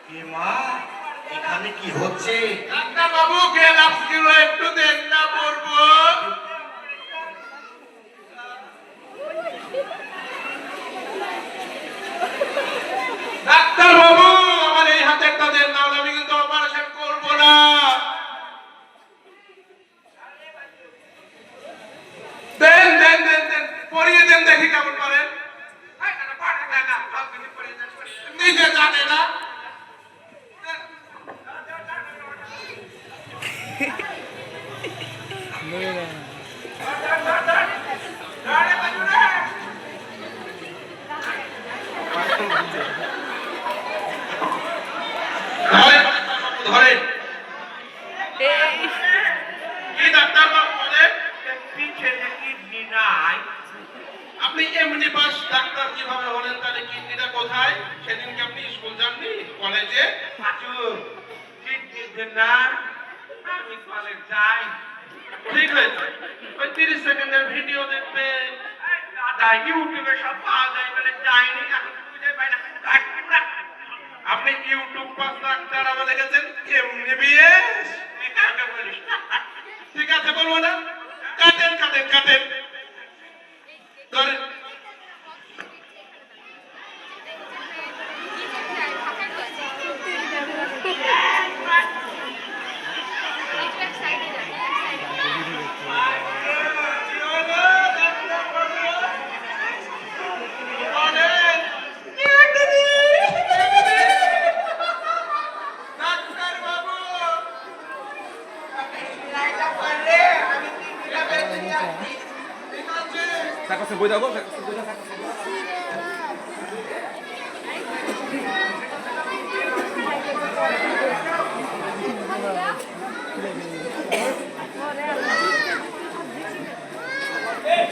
[SPEAKER 6] কি মা, এখানে কি হচ্ছে?
[SPEAKER 2] ডাক্তার বাবু গ্লাভস গুলো একটু দেন না, পরবো। ডাক্তার বাবু আমার এই হাতেরটা দেন, না হলে আমি কিন্তু অপারেশন করবো না। দেন দেন দেন দেন, পরিয়ে দেন, দেখি কেমন পারেন। নিজে জানে না। ধরেন ধরেন। কি ডাক্তার বাবু বলেন?
[SPEAKER 6] পিঠে যে কিডনি নাই।
[SPEAKER 2] আপনি এমনি পাস ডাক্তার কিভাবে হলেন? তাহলে কিডনিটা কোথায়? সেদিনকে আপনি স্কুল যাননি, কলেজে?
[SPEAKER 6] বাজু, কিডনির জন্য আমি কলেজ যাই।
[SPEAKER 2] ঠিক হয়েছে, ওই 30 সেকেন্ডের ভিডিও দেখবে।
[SPEAKER 6] দাদা ইউটিউবে সব পাওয়া যায় বলে যাইনি, এখন খুঁজে পাই না।
[SPEAKER 2] আপনি ইউটিউব পাস ডাক্তার আবার দেখেছেন এমবিবিএস?
[SPEAKER 6] এটাকে বলিস না।
[SPEAKER 2] ঠিক আছে, বলবো না। কাটেন কাটেন কাটেন, ধরেন।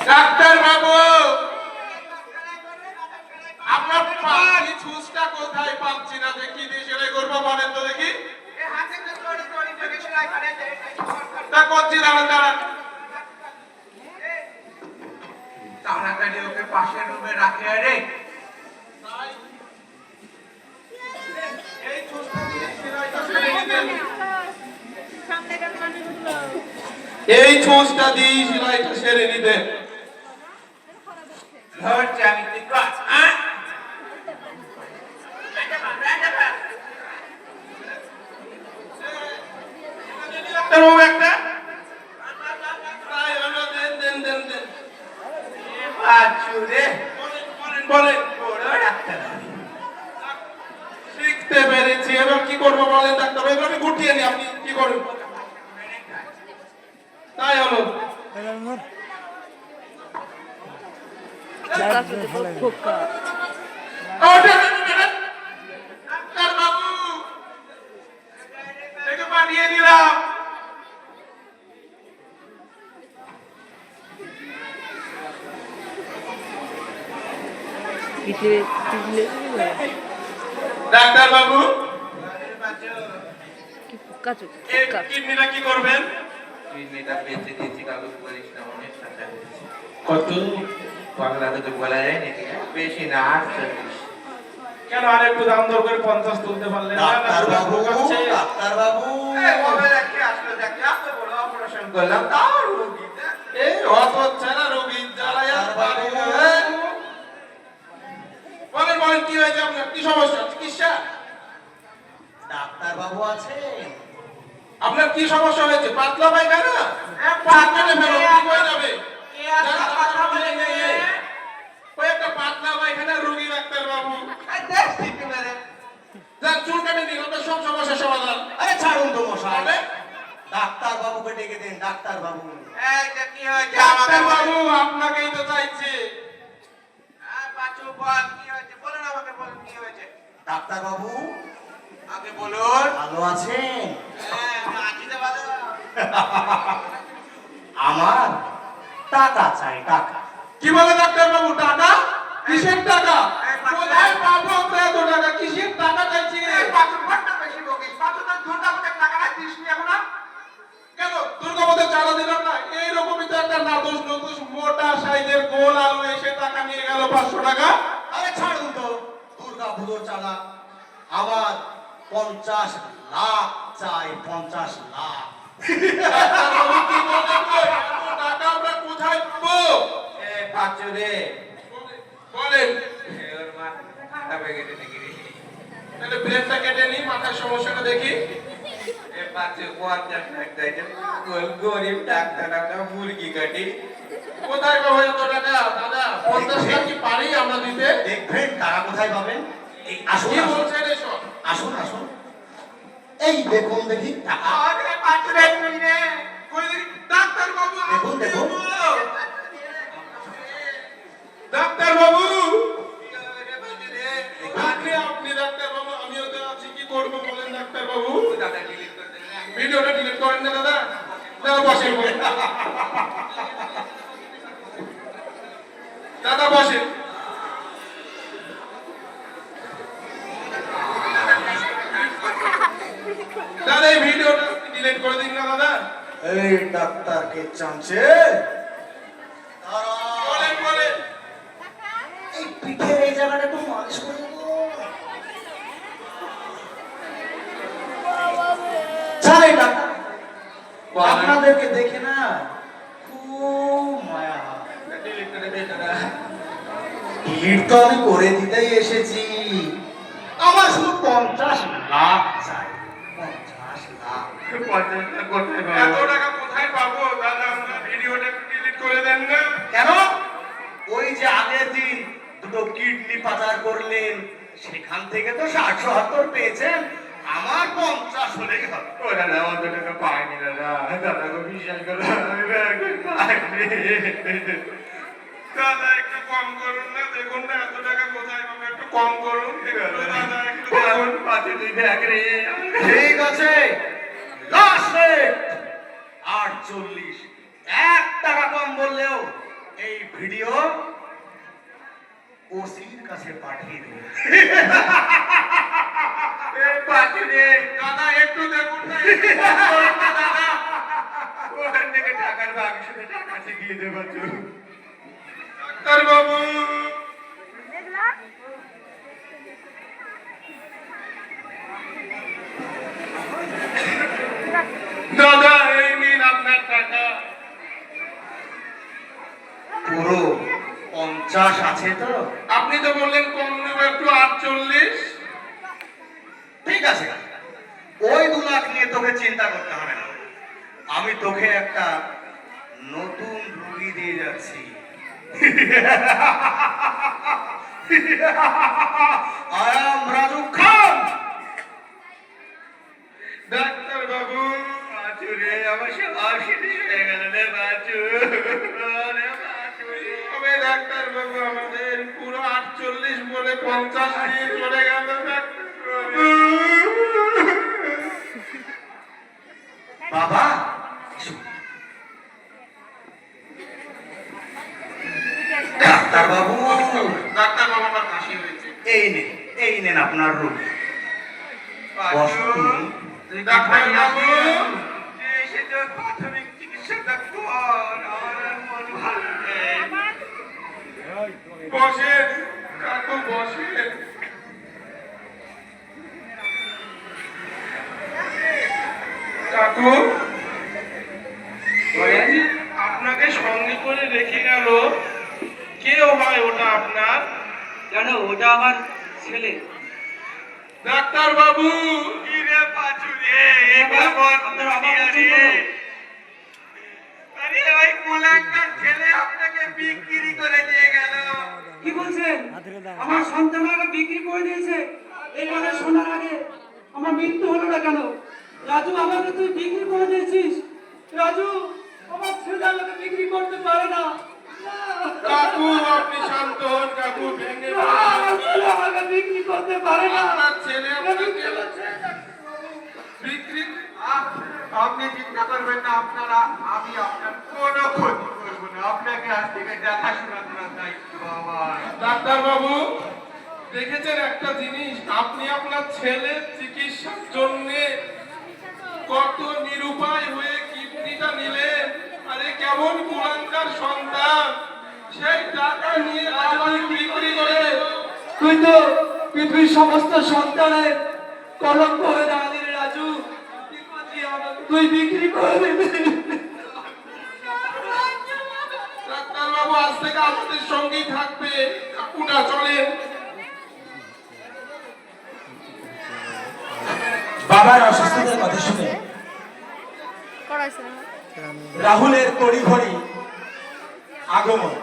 [SPEAKER 2] ডাক্তার বাবু, আপনার পাখি ছুঁচটা কোথায় পাচ্ছি না, যে কি দিয়ে সেলাই করবো বলেন তো দেখি।
[SPEAKER 6] এই হাতে তো তোড়ি তোড়ি থেকে সেলাই করে দেয়।
[SPEAKER 2] তা করছি, দাঁড়ান দাঁড়ান।
[SPEAKER 6] তাড়াতাড়ি ওকে পাশের রুমে রাখে রে।
[SPEAKER 2] এই ছুঁচটা দিয়ে সেলাইটা সেরে নিতেন। এই ছুঁচটা দিয়ে সেলাইটা সেরে নিতেন।
[SPEAKER 6] ধরছে আমি তুই কর।
[SPEAKER 2] ডাক্তারবাবু একটা তাই হলো, দেন দেন দেন দেন।
[SPEAKER 6] বাছুরে
[SPEAKER 2] বলেন বলেন বলেন।
[SPEAKER 6] বড় ডাক্তার।
[SPEAKER 2] শিখতে পেরেছি, এবার কি করবো বলেন ডাক্তার? এবার আমি গুটিয়ে নি, আপনি কি করবেন? তাই হলো। ডাক্তার বাবু, একটু পাঠিয়ে দিলাম। ডাক্তার বাবু, এই কিডনিটা কি করবেন?
[SPEAKER 6] কিডনিটা বেঁচে দিয়েছি, কাগজ করিস না, অনেক টাকা দিয়েছি।
[SPEAKER 2] কত?
[SPEAKER 6] বাংলাতে তো বলা যায় নাকি? বেশি না, 48।
[SPEAKER 2] কেন আর একটু দাম দর করে 50 তুলতে পারলেন না?
[SPEAKER 6] এই মোবাইলে কি আসলো দেখি, এত বড় অপারেশন করলাম, তাও রোগী দেখ।
[SPEAKER 2] এই হতচ্ছাড়া রোগীর জ্বালায় আর পারি না। বলেন বলেন, কি হয়েছে আপনার? কি সমস্যা? চিকিৎসা?
[SPEAKER 9] ডাক্তার বাবু আছে?
[SPEAKER 2] আপনার কি সমস্যা হয়েছে? পাতলা পায়খানা? কেটে ফেলো, ঠিক হয়ে যাবে। যারা ডাক্তার বলে নিয়ে ওই একটা পাতলা পায়খানা রোগী ডাক্তার বাবু।
[SPEAKER 6] এই দেখ ঠিক মেরে।
[SPEAKER 2] যান চুল কেটে দিন, আপনার সব সমস্যার সমাধান।
[SPEAKER 9] আরে ছাড়ুন তো মশাই,
[SPEAKER 2] হবে?
[SPEAKER 9] ডাক্তার বাবুকে ডেকে দিন। ডাক্তার বাবু,
[SPEAKER 6] এই যে কি হয়েছে আমাকে
[SPEAKER 2] ডাক্তার
[SPEAKER 6] বল।
[SPEAKER 2] বাবু আপনাকেই তো চাইছে।
[SPEAKER 6] বাচ্চু বল কি হয়েছে, বলুন আমাকে, বলুন কি হয়েছে।
[SPEAKER 9] ডাক্তার বাবু
[SPEAKER 6] আগে বলুন।
[SPEAKER 9] ভালো আছেন?
[SPEAKER 6] হ্যাঁ, আমি আছি তো ভালো।
[SPEAKER 9] আমার টাকা চাই, টাকা।
[SPEAKER 2] কি বলে ডাক্তার বাবু? টাকা? কিসের টাকা? কোথায় পাবো আমরা এত টাকা? কিসের টাকা চাইছি?
[SPEAKER 6] এই বাচ্চু বড্ড বেশি বকিস। বাচ্চু তো দুর্গাপূজার টাকাটা দিস নি এখনো?
[SPEAKER 2] কেন দুর্গাপূজার চাঁদা দিলাম না? এইরকমই তো একটা নাদোষ নদোষ মোটা সাইজের গোল আলু এসে টাকা নিয়ে গেল 500 টাকা।
[SPEAKER 9] আরে ছাড়ুন তো, দুর্গা পুজো চালা। আমার 50 লাখ চাই, 50 লাখ।
[SPEAKER 2] ডাক্তার বাবু কি বলেন গো? এত টাকা আমরা কোথায় পাবো?
[SPEAKER 6] এ বাচ্চু রে,
[SPEAKER 2] বলেন।
[SPEAKER 6] ওর মা খাবে কেটে নাকি রে?
[SPEAKER 2] তাহলে ব্রেনটা কেটে নি, মাথার সমস্যাটা দেখি।
[SPEAKER 6] এ বাচ্চু 50 লাখ চাইছে। গরিব ডাক্তার, আমরা মুরগি কাটি।
[SPEAKER 2] কোথায় পাবো এত টাকা? দাদা 50 লাখ কি পারি আমরা দিতে?
[SPEAKER 9] দেখবেন টাকা কোথায় পাবেন। এই আসুন
[SPEAKER 2] কি
[SPEAKER 9] আসুন
[SPEAKER 2] বলছেন এসব?
[SPEAKER 9] আসুন আসুন, এই দেখুন দেখি টাকা।
[SPEAKER 6] আরে বাচ্চু রে তুই রে।
[SPEAKER 2] কই দেখি? ডাক্তার বাবু
[SPEAKER 9] দেখুন, দেখুন।
[SPEAKER 2] ডাক্তার বাবু
[SPEAKER 6] কি হবে রে বাচ্চু রে?
[SPEAKER 2] আপনি ডাক্তার বাবু, আমিও তো আছি, কি করবো বলেন ডাক্তার বাবু?
[SPEAKER 6] দাদা ডিলিট করে দে না।
[SPEAKER 2] ভিডিওটা ডিলিট করেন না দাদা। দাদা বসেন বসেন। দাদা বসেন। দাদা এই ভিডিওটা ডিলিট করে দিন না দাদা।
[SPEAKER 9] এই ডাক্তারকে চাঁচে
[SPEAKER 2] বলেন বলেন।
[SPEAKER 9] এই পিঠের এই জায়গাটা একটু মালিশ করে দেবো। জানেন ডাক্তার, আপনাদেরকে দেখে না খুব মায়া হয়।
[SPEAKER 6] ডিলিট করে দে দাদা।
[SPEAKER 9] ডিলিট তো আমি করে দিতেই এসেছি। আমার শুধু 50 লাখ চাই, 50 লাখ।
[SPEAKER 6] 50 লাখ কোথায় পাবো?
[SPEAKER 2] এত টাকা কোথায় পাবো দাদা? আমরা ভিডিওটা ডিলিট করে দেন না।
[SPEAKER 9] কেন? ওই যে আগের দিন দুটো কিডনি পাচার করলেন, সেখান থেকে তো 60-70 পেয়েছেন। আমার 50 হলেই হবে।
[SPEAKER 6] ও দাদা, অত টাকা পাইনি দাদা। দাদাকে বিশ্বাস করো, আমি ব্যাংকে পাইনি।
[SPEAKER 2] দাদা একটু কম করুন না, দেখুন না এত টাকা কোথায় পাবো, একটু কম করুন একটু দাদা, একটু দেখুন।
[SPEAKER 9] পাঁচে দুই দেখ রে। ঠিক আছে, লাস্ট রেট 48। 1 টাকা কম বললেও এই ভিডিও ওসির কাছে পাঠিয়ে দেবে।
[SPEAKER 2] পাঁচে রে দাদা, একটু দেখুন না, একটু কম করুন না দাদা।
[SPEAKER 9] ওখান থেকে টাকার ভাগ শুধু টাকা কাছে গিয়ে দেবার জন্য।
[SPEAKER 2] ডাক্তার বাবু, দাদা এই নিন আপনার টাকা।
[SPEAKER 9] পুরো 50 আছে তো?
[SPEAKER 2] আপনি তো বললেন কম নেব একটু, 48।
[SPEAKER 9] ঠিক আছে, ওই 2 লাখ নিয়ে তোকে চিন্তা করতে হবে না। আমি তোকে একটা নতুন রুগী দিয়ে যাচ্ছি। I am Raju Khan.
[SPEAKER 2] Doctor বাবু,
[SPEAKER 9] বাচু রে, আমার সব শেষ হয়ে গেল রে বাচু। রে বাচু রে।
[SPEAKER 2] তবে ডাক্তার বাবু আমাদের পুরো 48 বলে 50 দিয়ে চলে গেল ডাক্তার বাবু।
[SPEAKER 9] বাবা, ডাক্তার বাবু,
[SPEAKER 2] ডাক্তার বাবু আমার কাশি হয়েছে।
[SPEAKER 9] এই নেন আপনার রুগী। বসো তুমি।
[SPEAKER 2] ডাক্তার বাবু,
[SPEAKER 6] এসে তো প্রাথমিক চিকিৎসাটা কর, আমার আর মন ভালো নেই।
[SPEAKER 2] বসেন কাকু, বসেন। কাকু, আপনাকে সঙ্গে করে রেখে গেল, কে হয় ওটা আপনার?
[SPEAKER 8] কেন, ওটা আমার ছেলে।
[SPEAKER 2] ডাক্তার বাবু,
[SPEAKER 6] কি রে পাঁচু রে, এটা বন্ধ দিয়া রে। আরে ওই কুলাঙ্গার ছেলে আপনাকে বিক্রি করে দিয়ে গেল।
[SPEAKER 8] কি বলছেন? আমার সন্তান আমাকে বিক্রি করে দিয়েছে। এই কথা শোনার আগে আমার মৃত্যু হলো না কেন? রাজু, আমাকে তুই বিক্রি করে দিয়েছিস। রাজু, আমার ছেলে আমাকে বিক্রি করতে পারে না।
[SPEAKER 2] কাকু আপনি শান্ত হন। কাকু ভেঙে
[SPEAKER 8] আমার ছেলে আমাকে বিক্রি করতে পারে না।
[SPEAKER 2] আপনার ছেলে আপনাকে বিক্রি।
[SPEAKER 6] আপনি চিন্তা করবেন না, আপনারা, আমি আপনার কোনো ক্ষতি করবো না। আপনাকে আজ থেকে দেখাশোনা করার দায়িত্ব আমার।
[SPEAKER 2] ডাক্তার বাবু, দেখেছেন একটা জিনিস, আপনি আপনার ছেলের চিকিৎসার জন্য কত নিরুপায় হয়ে কিডনিটা নিলেন। আরে কেমন কুলাঙ্গার সন্তান, সেই টাকা নিয়ে বাবাকে বিক্রি করে।
[SPEAKER 1] তুই তো পৃথিবীর সমস্ত সন্তানের কলঙ্ক হয়ে দাঁড়ালি রে রাজু। তুই বিক্রি করে দিবি।
[SPEAKER 2] ডাক্তার বাবু আজ থেকে আমাদের সঙ্গেই থাকবে। কাকুটা চলেন।
[SPEAKER 10] বাবার অসুস্থতার কথা শুনে রাহুলের তড়িঘড়ি আগমন।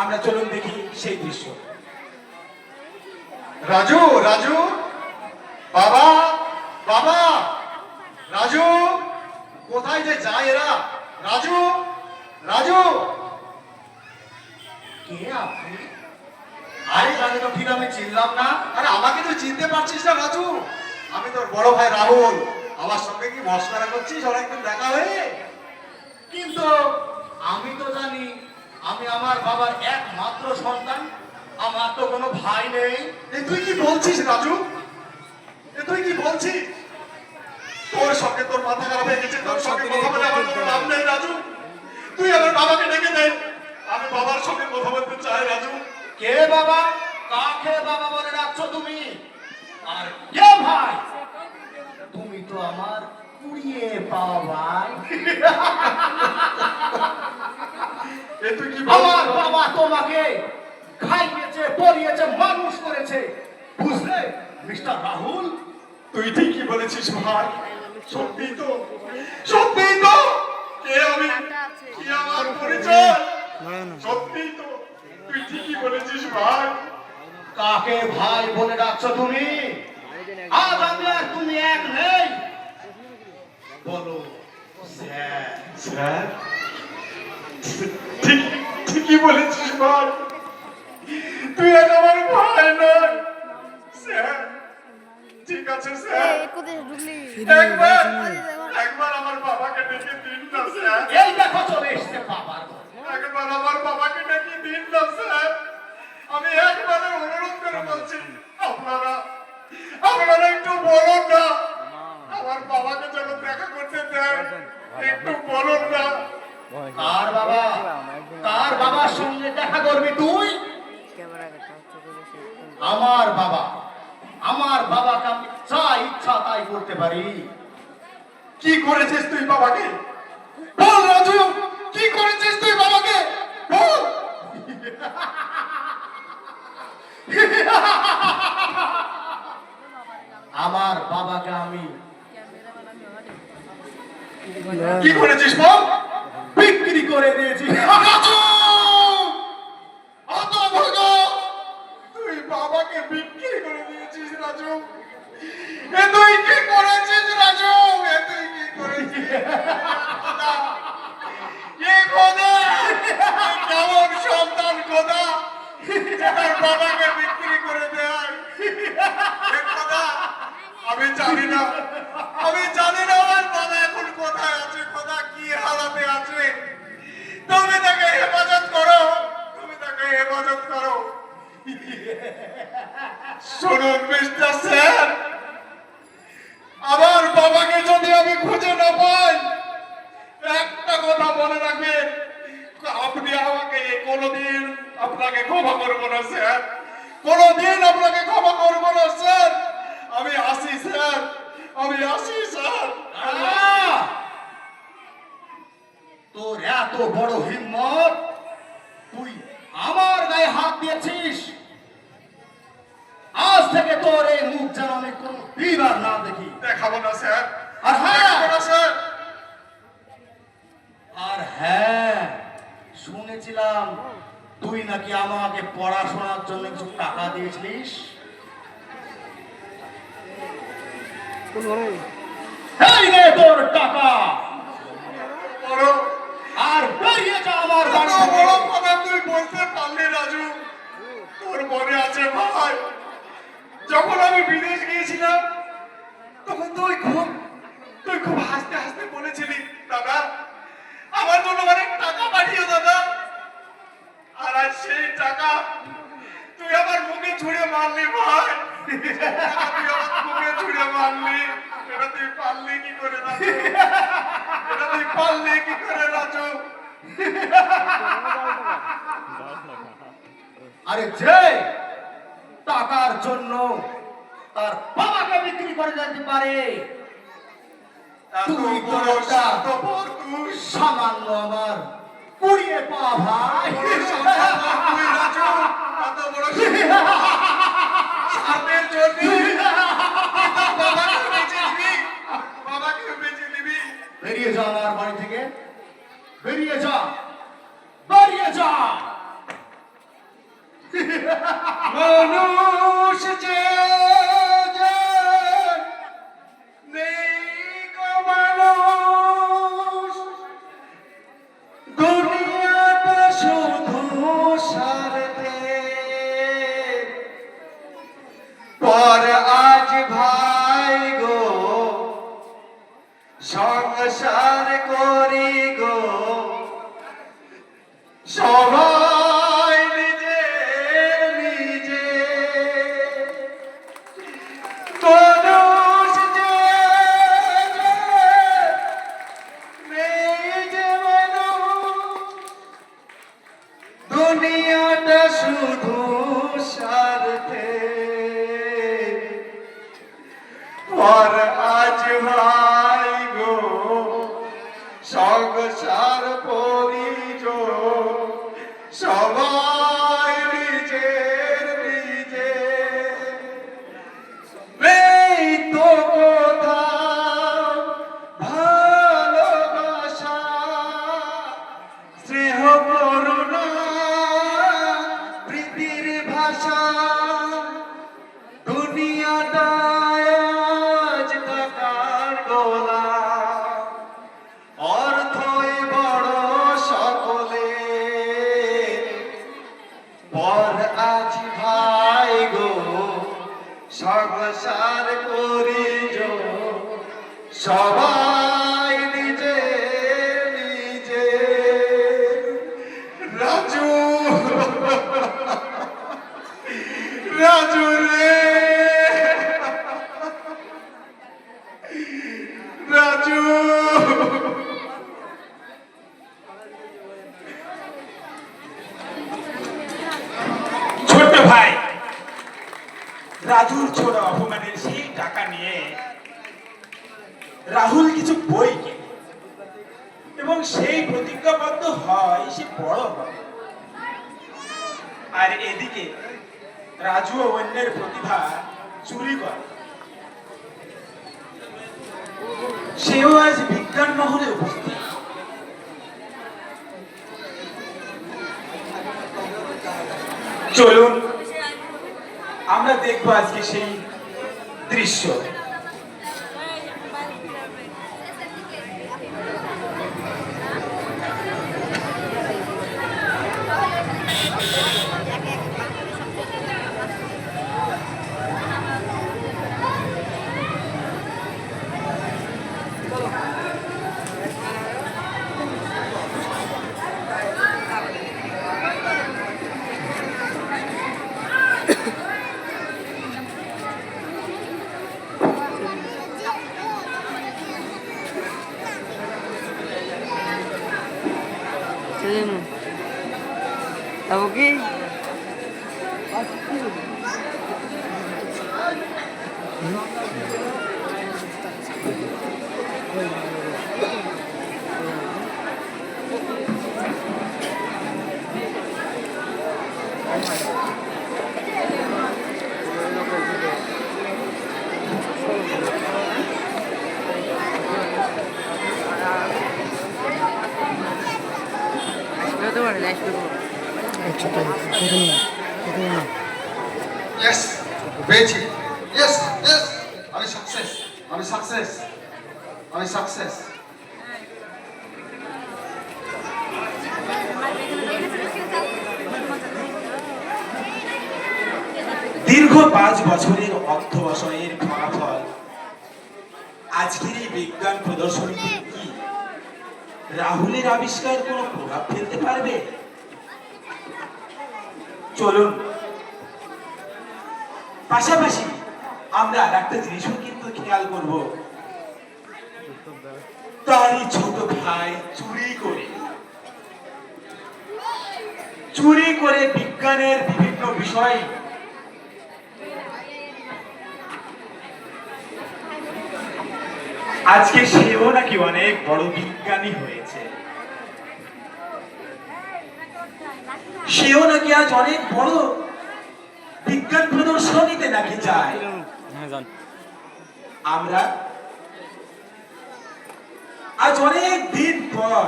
[SPEAKER 10] আমরা চলুন দেখি সেই দৃশ্য।
[SPEAKER 4] রাজু, রাজু, বাবা, বাবা, রাজু, কোথায় যে যায় এরা? রাজু, রাজু। কে আপনি? আরে রাজু, তো ঠিক আমি চিনলাম না। আরে আমাকে তো চিনতে পারছিস না রাজু? আমি তোর বড় ভাই রাহুল। আমার সঙ্গে কি মস্করা করছিস অনেকদিন দেখা হয়ে? কিন্তু আমি তো জানি আমি আমার বাবার একমাত্র সন্তান, আমার তো কোনো ভাই নেই। তুই কি বলছিস রাজু? তুই কি বলছিস? তোর সঙ্গে তোর মাথা খারাপ হয়ে গেছে। তোর সঙ্গে কথা বলে আমার কোনো লাভ নেই রাজু। তুই আমার বাবাকে ডেকে দে, আমি বাবার সঙ্গে কথা বলতে চাই রাজু। কে বাবা? কাকে বাবা বলে ডাকছো তুমি? আর কে ভাই? তুমি তো আমার কুড়িয়ে পাওয়া ভাই। তুই কি আমার বাবা তোমাকে খাইয়েছে, পরিয়েছে, মানুষ করেছে, বুঝলে মিস্টার রাহুল? তুই ঠিকই বলেছিস ভাই। সত্যি তো, সত্যি তো। কে আমি, কি আমার পরিচয়? সত্যি তো, তুই ঠিকই বলেছিস ভাই। কাকে ভাই বলে ডাকছো তুমি? আজ আমি আর তুমি এক নেই। বলো স্যার। স্যার? ঠিক ঠিকই বলেছিস ভাই, তুই আর আমার ভাই নয়। স্যার, ঠিক আছে স্যার, একবার একবার আমার বাবাকে ডেকে দিন না স্যার।
[SPEAKER 9] এই দেখো চলে এসছে বাবার ঘর।
[SPEAKER 4] একবার আমার বাবাকে ডেকে দিন না স্যার। আমি একবারে অনুরোধ করে বলছি, আপনারা আপনারা একটু বলুন না, আমার বাবাকে যেন দেখা করতে দেন, একটু বলুন না।
[SPEAKER 9] কার বাবা? কার বাবার সঙ্গে দেখা করবি তুই? আমার বাবা। আমার বাবাকে আমি যা ইচ্ছা তাই করতে পারি।
[SPEAKER 4] কি করেছিস তুই বাবাকে? বল রাজু, কি করেছিস তুই বাবাকে? বল।
[SPEAKER 9] আমার বাবাকে আমি
[SPEAKER 4] কি করেছিস বল?
[SPEAKER 9] বিক্রি করে দিয়েছি।
[SPEAKER 4] রাজু! হতভাগা! তুই বাবাকে বিক্রি করে দিয়েছিস রাজু। এ তুই কি করেছিস রাজু? এ তুই কি করেছিস? খোদা! এ খোদা! এ কেমন সন্তান খোদা? যে তার বাবাকে বিক্রি করে দেয়। এ খোদা! আমি জানি না, আমি জানি না আমার বাবা এখন কোথায় আছে, খোদা কি হালাতে আছে। তুমি তাকে হেফাজত করো, তুমি তাকে হেফাজত করো। শুনুন মিস্টার স্যার, আমার বাবাকে যদি আমি খুঁজে না পাই, একটা কথা মনে রাখবেন, আপনি আমাকে কোনোদিন আপনাকে ক্ষমা করবো না স্যার, কোনোদিন আপনাকে ক্ষমা করবো না স্যার। আমি আসি স্যার, আমি আসি স্যার।
[SPEAKER 9] তোর এত বড় হিম্মত, তুই আমার গায়ে হাত দিয়েছিস। আজ থেকে তোর এই মুখ যেন আমি কোন দিবার না দেখি।
[SPEAKER 4] দেখাবো না স্যার,
[SPEAKER 9] আর হ্যাঁ,
[SPEAKER 4] দেখাবো না স্যার।
[SPEAKER 9] আর হ্যাঁ, শুনেছিলাম তুই নাকি আমাকে পড়াশোনার জন্য কিছু টাকা দিয়েছিলিস। এই নে তোর টাকা,
[SPEAKER 4] বড়
[SPEAKER 9] আর বেরিয়ে যা আমার
[SPEAKER 4] এত
[SPEAKER 9] বাড়ি থেকে।
[SPEAKER 4] বড় কথা তুই বলতে পারলি রাজু? তোর মনে আছে ভাই, যখন আমি বিদেশ গিয়েছিলাম তখন তুই খুব হাসতে হাসতে বলেছিলি, দাদা আমার জন্য অনেক টাকা পাঠিও দাদা। আর আজ সেই টাকা তুই আমার মুখে ছুঁড়ে মারলি ভাই। তুই আমার মুখে ছুঁড়ে মারলি। এটা তুই পারলি কি করে রাজু? এটা তুই পারলি কি করে রাজু?
[SPEAKER 9] আরে যে টাকার জন্য তার বাবাকে বিক্রি করে দিতে পারে, তুই তো একটা সামান্য আমার কুড়িয়ে পা ভাই।
[SPEAKER 4] তুই রাজু এত বড় সাপের জন্য বাবাকে বেঁচে দিবি, বাবাকে বেঁচে দিবি।
[SPEAKER 9] বেরিয়ে যা আমার বাড়ি থেকে, বেরিয়ে যা, বেরিয়ে যা।
[SPEAKER 4] মানুষ যে নেই গো মানুষ, দুনিয়াটা শুধু স্বার্থে। পর আজ ভাই গো সংসার করি গো, সবাই নিজে নিজে। মানুষ যে নেই যে মানুষ, দুনিয়াটা শুধু স্বার্থে। পর আজ ভাই গো সংসার পরিজন, সবাই নিজের নিজে। নেই তো কোথাও ভালোবাসা, স্নেহ করুণা প্রীতির ভাষা। দুনিয়াটায় আজ টাকার গোলাম, অর্থই বড় সকলে। ভাষার পরিজন সবাই নিজে নিজে রাজু রাজু রে রাজু
[SPEAKER 10] ছোট্ট ভাই রাজুর ছোট অপমানের সেই টাকা নিয়ে রাহুল কিছু বই কেনে এবং সেই প্রতিজ্ঞাবদ্ধ হয় সে বড় হবে। আর এদিকে রাজু ও অন্যের প্রতিভা চুরি করে। সেও আজ বিজ্ঞান মহলে উপস্থিত। চলুন আমরা দেখবো আজকে সেই দৃশ্য।
[SPEAKER 3] Okay.
[SPEAKER 4] Yes, পেয়েছি। Yes, yes, আমি সাকসেস, আমি সাকসেস, আমি সাকসেস।
[SPEAKER 10] দীর্ঘ 5 বছরের অধ্যবসায়ের ফলাফল আজকের এই বিজ্ঞান প্রদর্শনীতে কি রাহুলের আবিষ্কার কোনো প্রভাব ফেলতে পারবে? চলুন পাশাপাশি আমরা আর একটা জিনিসও কিন্তু খেয়াল করব। তারই ছোট ভাই চুরি করে বিজ্ঞানের বিভিন্ন বিষয় আজকে সেও নাকি অনেক বড় বিজ্ঞানী হয়েছে। সেও নাকি আজ অনেক বড় বিজ্ঞান প্রদর্শনীতে নাকি যায়। আমরা আজ অনেক দিন পর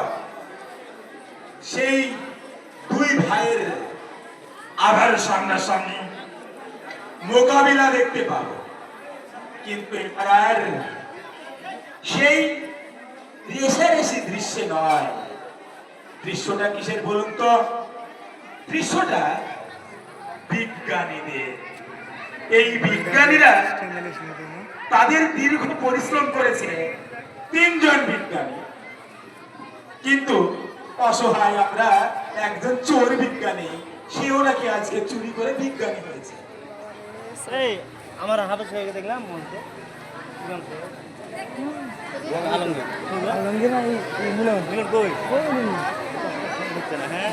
[SPEAKER 10] সেই দুই ভাইয়ের আবার সামনাসামনি মোকাবিলা দেখতে পাবো। কিন্তু এবার আর সেই রেশারেশি দৃশ্যে নয়। দৃশ্যটা কিসের বলুন তো? দৃশ্যটা বিজ্ঞানীদের। এই বিজ্ঞানীরা তাদের দীর্ঘ পরিশ্রম করেছে 3 জন বিজ্ঞানী, কিন্তু অসহায় আমরা একজন চোর বিজ্ঞানী, সেও নাকি আজকে চুরি করে বিজ্ঞানী হয়েছে।
[SPEAKER 8] আমার হাতে ছুঁয়ে দেখলাম মনকে আলমগীর মিলন কই দেখছে না। হ্যাঁ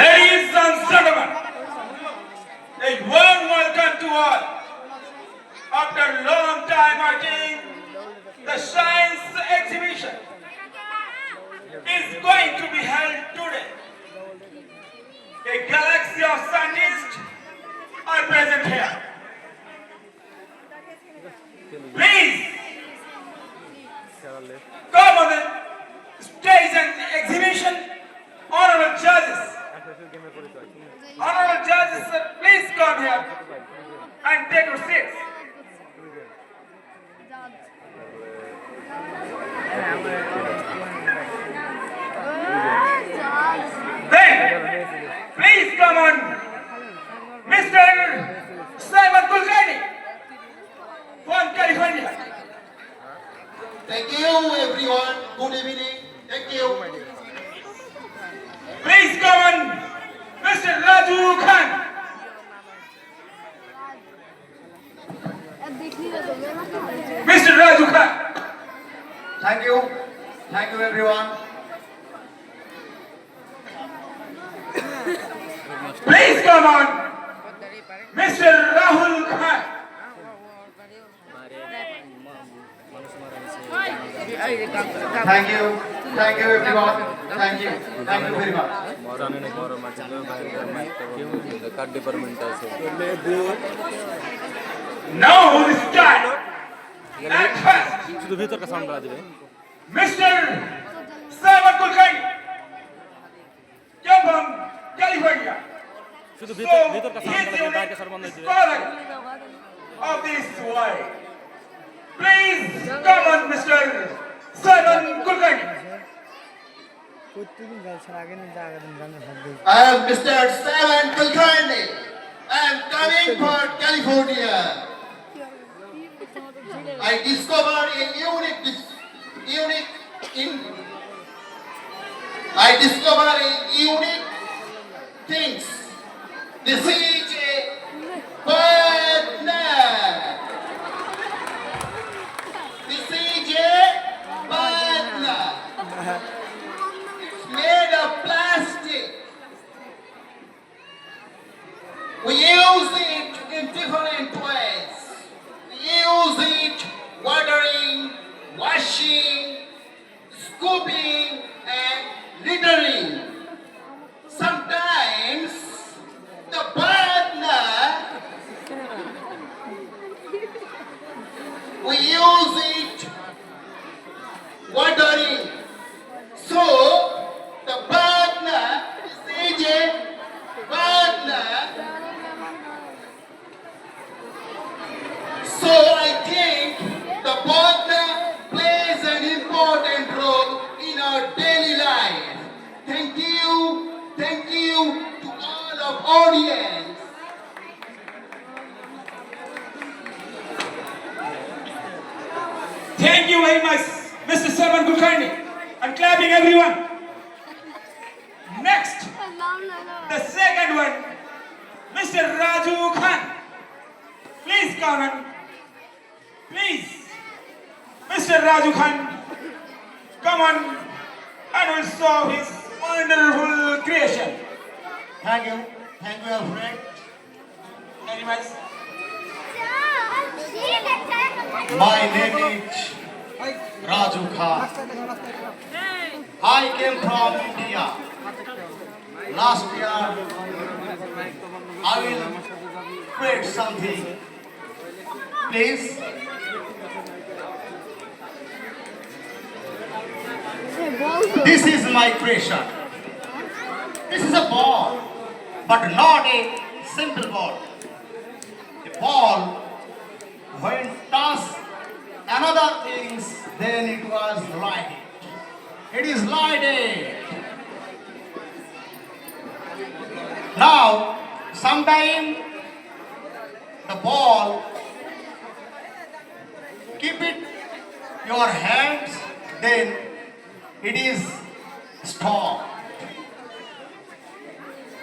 [SPEAKER 10] Ladies and gentlemen, a warm welcome to all. After a long time watching, the science exhibition is going to be held today. A galaxy of scientists are present here. Please come on the stage and exhibition. Honorable judges, please come here and take your seats. Please come on, Mr. Rahul Khan.
[SPEAKER 4] Thank you everyone. Thank you very much.
[SPEAKER 10] Now we start. At first, Mr. Salman Kulkarni, came from California. So he is the unique scholar of this world. Please come on, Mr. Salman Kulkarni.
[SPEAKER 9] I am Mr. Salman Kulkarni. I am coming for California. I discovered a unique things. This is a partner. This is a partner. It's made of plastic. We use it in different ways. We use it watering, washing, scooping, and littering. Sometimes the partner we use it watering. So the partner is a partner. So I think the partner plays an important role in our daily life. Thank you to all of audience.
[SPEAKER 10] Thank you very much, Mr. Salman Kulkarni. I'm clapping everyone. Next, the second one, Mr. Raju Khan. Please come on. Please, Mr. Raju Khan, come on and we'll show his wonderful creation.
[SPEAKER 9] Thank you, Alfred.
[SPEAKER 10] Very much.
[SPEAKER 9] My name is Raju Khan. I came from India. Last year, I will create something. Please. This is my creation. This is a ball, but not a simple ball. A ball, when tossed another things, then it was lighted. It is lighted. Now, sometime the ball, keep it your hands, then it is stopped.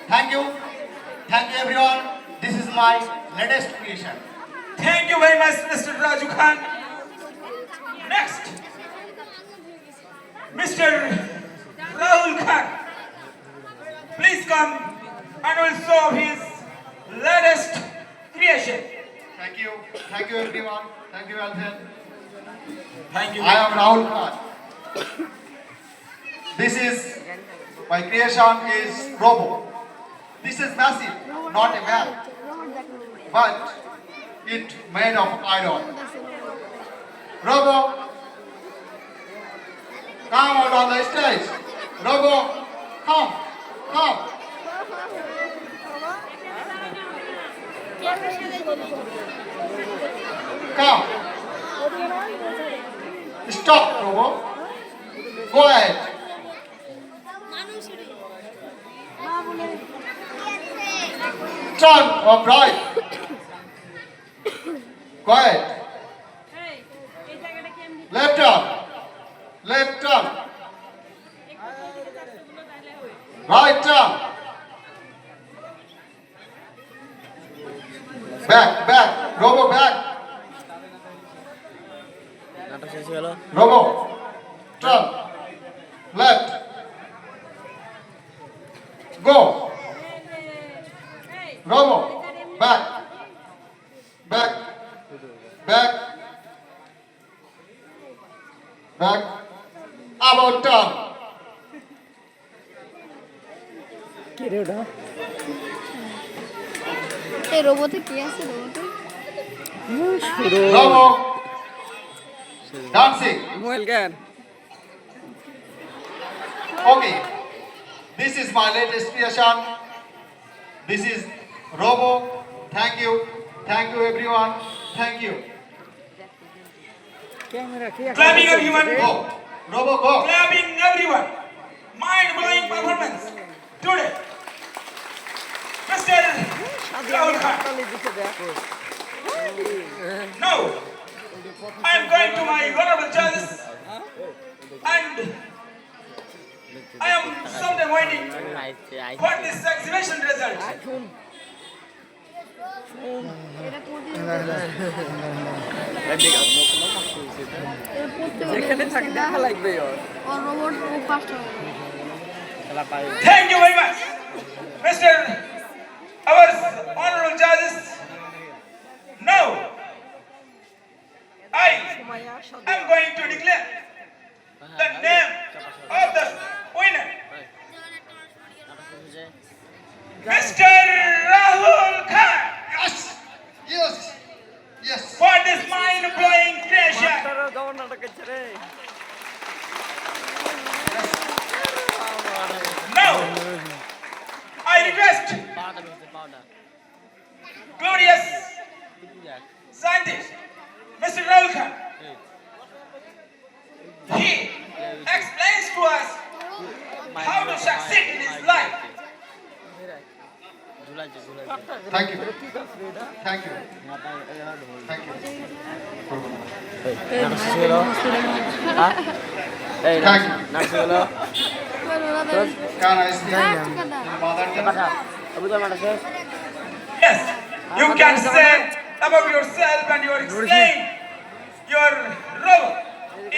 [SPEAKER 9] Thank you everyone. This is my latest creation.
[SPEAKER 10] Thank you very much, Mr. Raju Khan. Next, Mr. Rahul Khan. Please come and we'll show his latest creation.
[SPEAKER 4] Thank you everyone. Thank you Alfred.
[SPEAKER 10] Thank you.
[SPEAKER 4] I am Rahul Khan. This is my creation is Robo. This is massive, not a man, but it made of iron. Robo, come out on the stage. Robo, come. Come. Stop, Robo. Go ahead. Turn or right. Go ahead. Left arm. Right arm. Back. Robo, back. Robo. Turn. Left. Go.
[SPEAKER 5] এই রোবটে কি আছে রোবটে?
[SPEAKER 4] Robo, dancing. Okay, this is my latest creation. This is Robo. Thank you everyone. Thank you.
[SPEAKER 10] Clapping everyone.
[SPEAKER 4] Go, Robo, go.
[SPEAKER 10] Clapping everyone. Mind-blowing performance today. Mr. Rahul Khan. Now, I am going to my honorable judges and I am sometime waiting for this exhibition result.
[SPEAKER 5] এটা যেখানে থাকে দেখা লাগবে ওর robot ও fast হবে
[SPEAKER 10] Thank you very much, Mr. Our honorable judges. Now, I am going to declare the name of the winner, Mr. Rahul Khan,
[SPEAKER 4] Yes.
[SPEAKER 10] for this mind-blowing creation. Now, I request glorious scientist, Mr. Rahul Khan. He explains to us how to succeed in his life.
[SPEAKER 4] Thank you. Thank you. Thank you. Thank you. Can I speak? Mother tongue?
[SPEAKER 10] Yes, you can say about yourself and you explain your role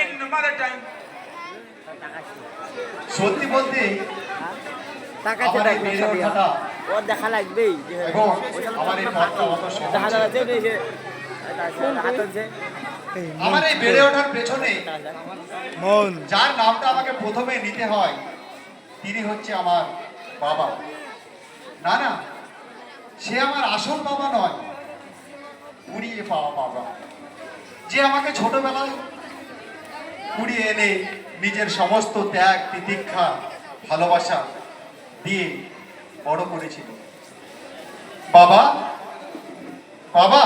[SPEAKER 10] in mother tongue.
[SPEAKER 4] সত্যি বলতে আমার এই বেড়ে ওঠাটা
[SPEAKER 11] দেখা লাগবেই
[SPEAKER 4] এবং আমার এই পথটা অত সহজ ছিল না। আমার এই বেড়ে ওঠার পেছনে যার নামটা আমাকে প্রথমে নিতে হয় তিনি হচ্ছে আমার বাবা। না না, সে আমার আসল বাবা নয়, কুড়িয়ে পাওয়া বাবা, যে আমাকে ছোটবেলায় কুড়িয়ে এনে নিজের সমস্ত ত্যাগ তিতিক্ষা ভালোবাসা দিয়ে বড় করেছিল। বাবা, বাবা,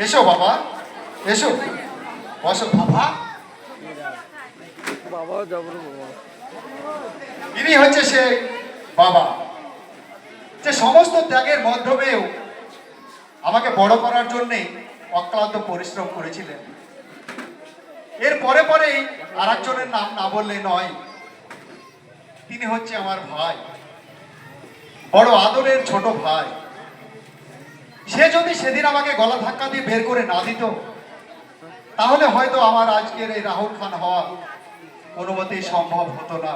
[SPEAKER 4] এসো বাবা, এসো, বসো বাবা। ইনি হচ্ছে সে বাবা যে সমস্ত ত্যাগের মাধ্যমেও আমাকে বড় করার জন্যে অক্লান্ত পরিশ্রম করেছিলেন। এর পরে পরেই আর একজনের নাম না বললে নয়, তিনি হচ্ছে আমার ভাই, বড় আদরের ছোট ভাই। সে যদি সেদিন আমাকে গলা ধাক্কা দিয়ে বের করে না দিত তাহলে হয়তো আমার আজকের এই রাহুল খান হওয়া কোনো মতেই সম্ভব হতো না,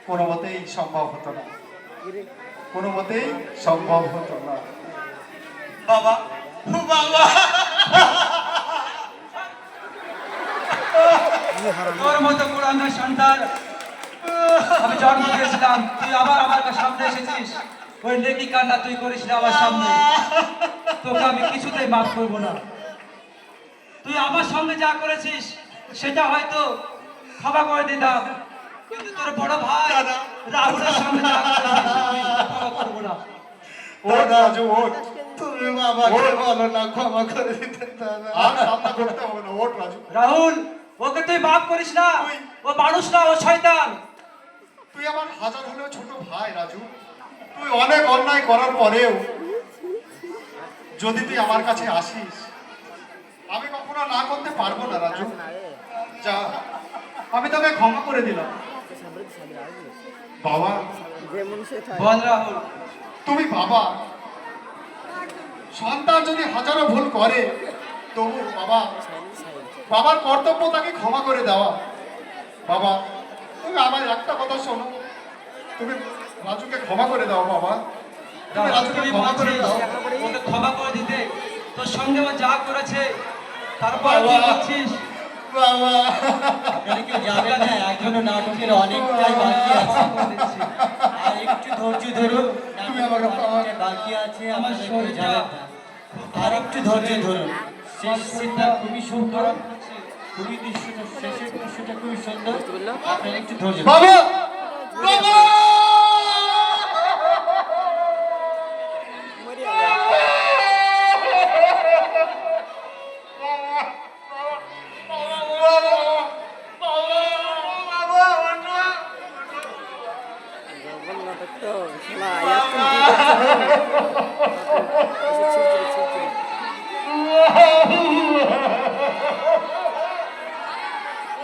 [SPEAKER 4] কোনো মতেই সম্ভব হতো না, কোনো মতেই সম্ভব হতো না।
[SPEAKER 10] বাবা, বাবা,
[SPEAKER 8] তোর মতো পুরানো সন্তান আমি জন্ম দিয়েছিলাম, তুই আবার আমার সামনে এসেছিস, ওই লেকি কান্না তুই করিস না আমার সামনে, তোকে আমি কিছুতেই মাফ করবো না। তুই আমার সঙ্গে যা করেছিস সেটা হয়তো ক্ষমা করে দিতাম, কিন্তু তোর বড় ভাই রাহুলের সঙ্গে যা করেছিস ক্ষমা করবো না।
[SPEAKER 4] ও রাজু, ওঠ, তুমি বাবাকে বলো না ক্ষমা করে দিতে, দাদা আর সামনা করতে হবে না। ওঠ রাজু।
[SPEAKER 8] রাহুল, ওকে তুই মাফ করিস না, ও মানুষ না, ও শয়তান।
[SPEAKER 4] তুই আমার হাজার হলেও ছোট ভাই রাজু, তুই অনেক অন্যায় করার পরেও যদি তুই আমার কাছে আসিস আমি কখনো না করতে পারবো না রাজু। যা, আমি তোকে ক্ষমা করে দিলাম। বাবা,
[SPEAKER 8] বল রাহুল,
[SPEAKER 4] তুমি বাবা, সন্তান যদি হাজারো ভুল করে তবু বাবা, বাবার কর্তব্য তাকে ক্ষমা করে দেওয়া। বাবা, তুমি আমার একটা কথা শোনো, তুমি রাজুকে ক্ষমা করে দাও বাবা, তুমি রাজুকে
[SPEAKER 8] তুই
[SPEAKER 4] ক্ষমা করে দাও।
[SPEAKER 8] বলছিস ওকে ক্ষমা করে দিতে, তোর সঙ্গে ও যা করেছে তারপর
[SPEAKER 4] বাবা,
[SPEAKER 8] তুই বলছিস
[SPEAKER 4] বাবা
[SPEAKER 11] আপনারা কেউ যাবেন না, এখনো নাটকের অনেকটাই বাকি আছে। আর একটু ধৈর্য ধরুন, নাটকের অনেকটাই বাকি আছে, আপনারা কেউ যাবেন না। আর একটু ধৈর্য ধরুন। শেষ সিনটা খুবই সুন্দর, খুবই দৃশ্যটা, শেষের দৃশ্যটা খুবই সুন্দর, আপনারা একটু ধৈর্য ধরুন।
[SPEAKER 9] বাবা বাবা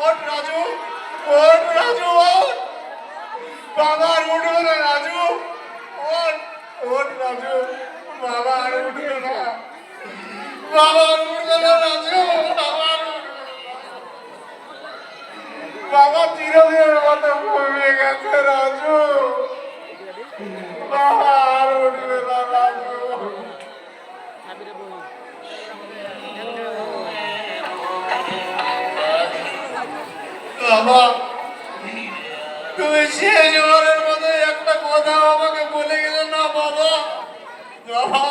[SPEAKER 9] ওঠ রাজু, ওঠ রাজু, ওঠ। বাবা আর উঠবে না রাজু, ওঠ, ওঠ রাজু, বাবা আর উঠবে না, বাবা আর উঠবে না রাজু, বাবা আর উঠবে না। বাবা চিরদিনের মতো ঘুমিয়ে গেছে রাজু, বাবা আর উঠবে না রাজু। বাবা তুমি শেষবারের মতো একটা কথা আমাকে বলে গেলে না বাবা, বাবা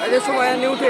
[SPEAKER 9] আমাকে
[SPEAKER 3] সময় নিয়ে উঠে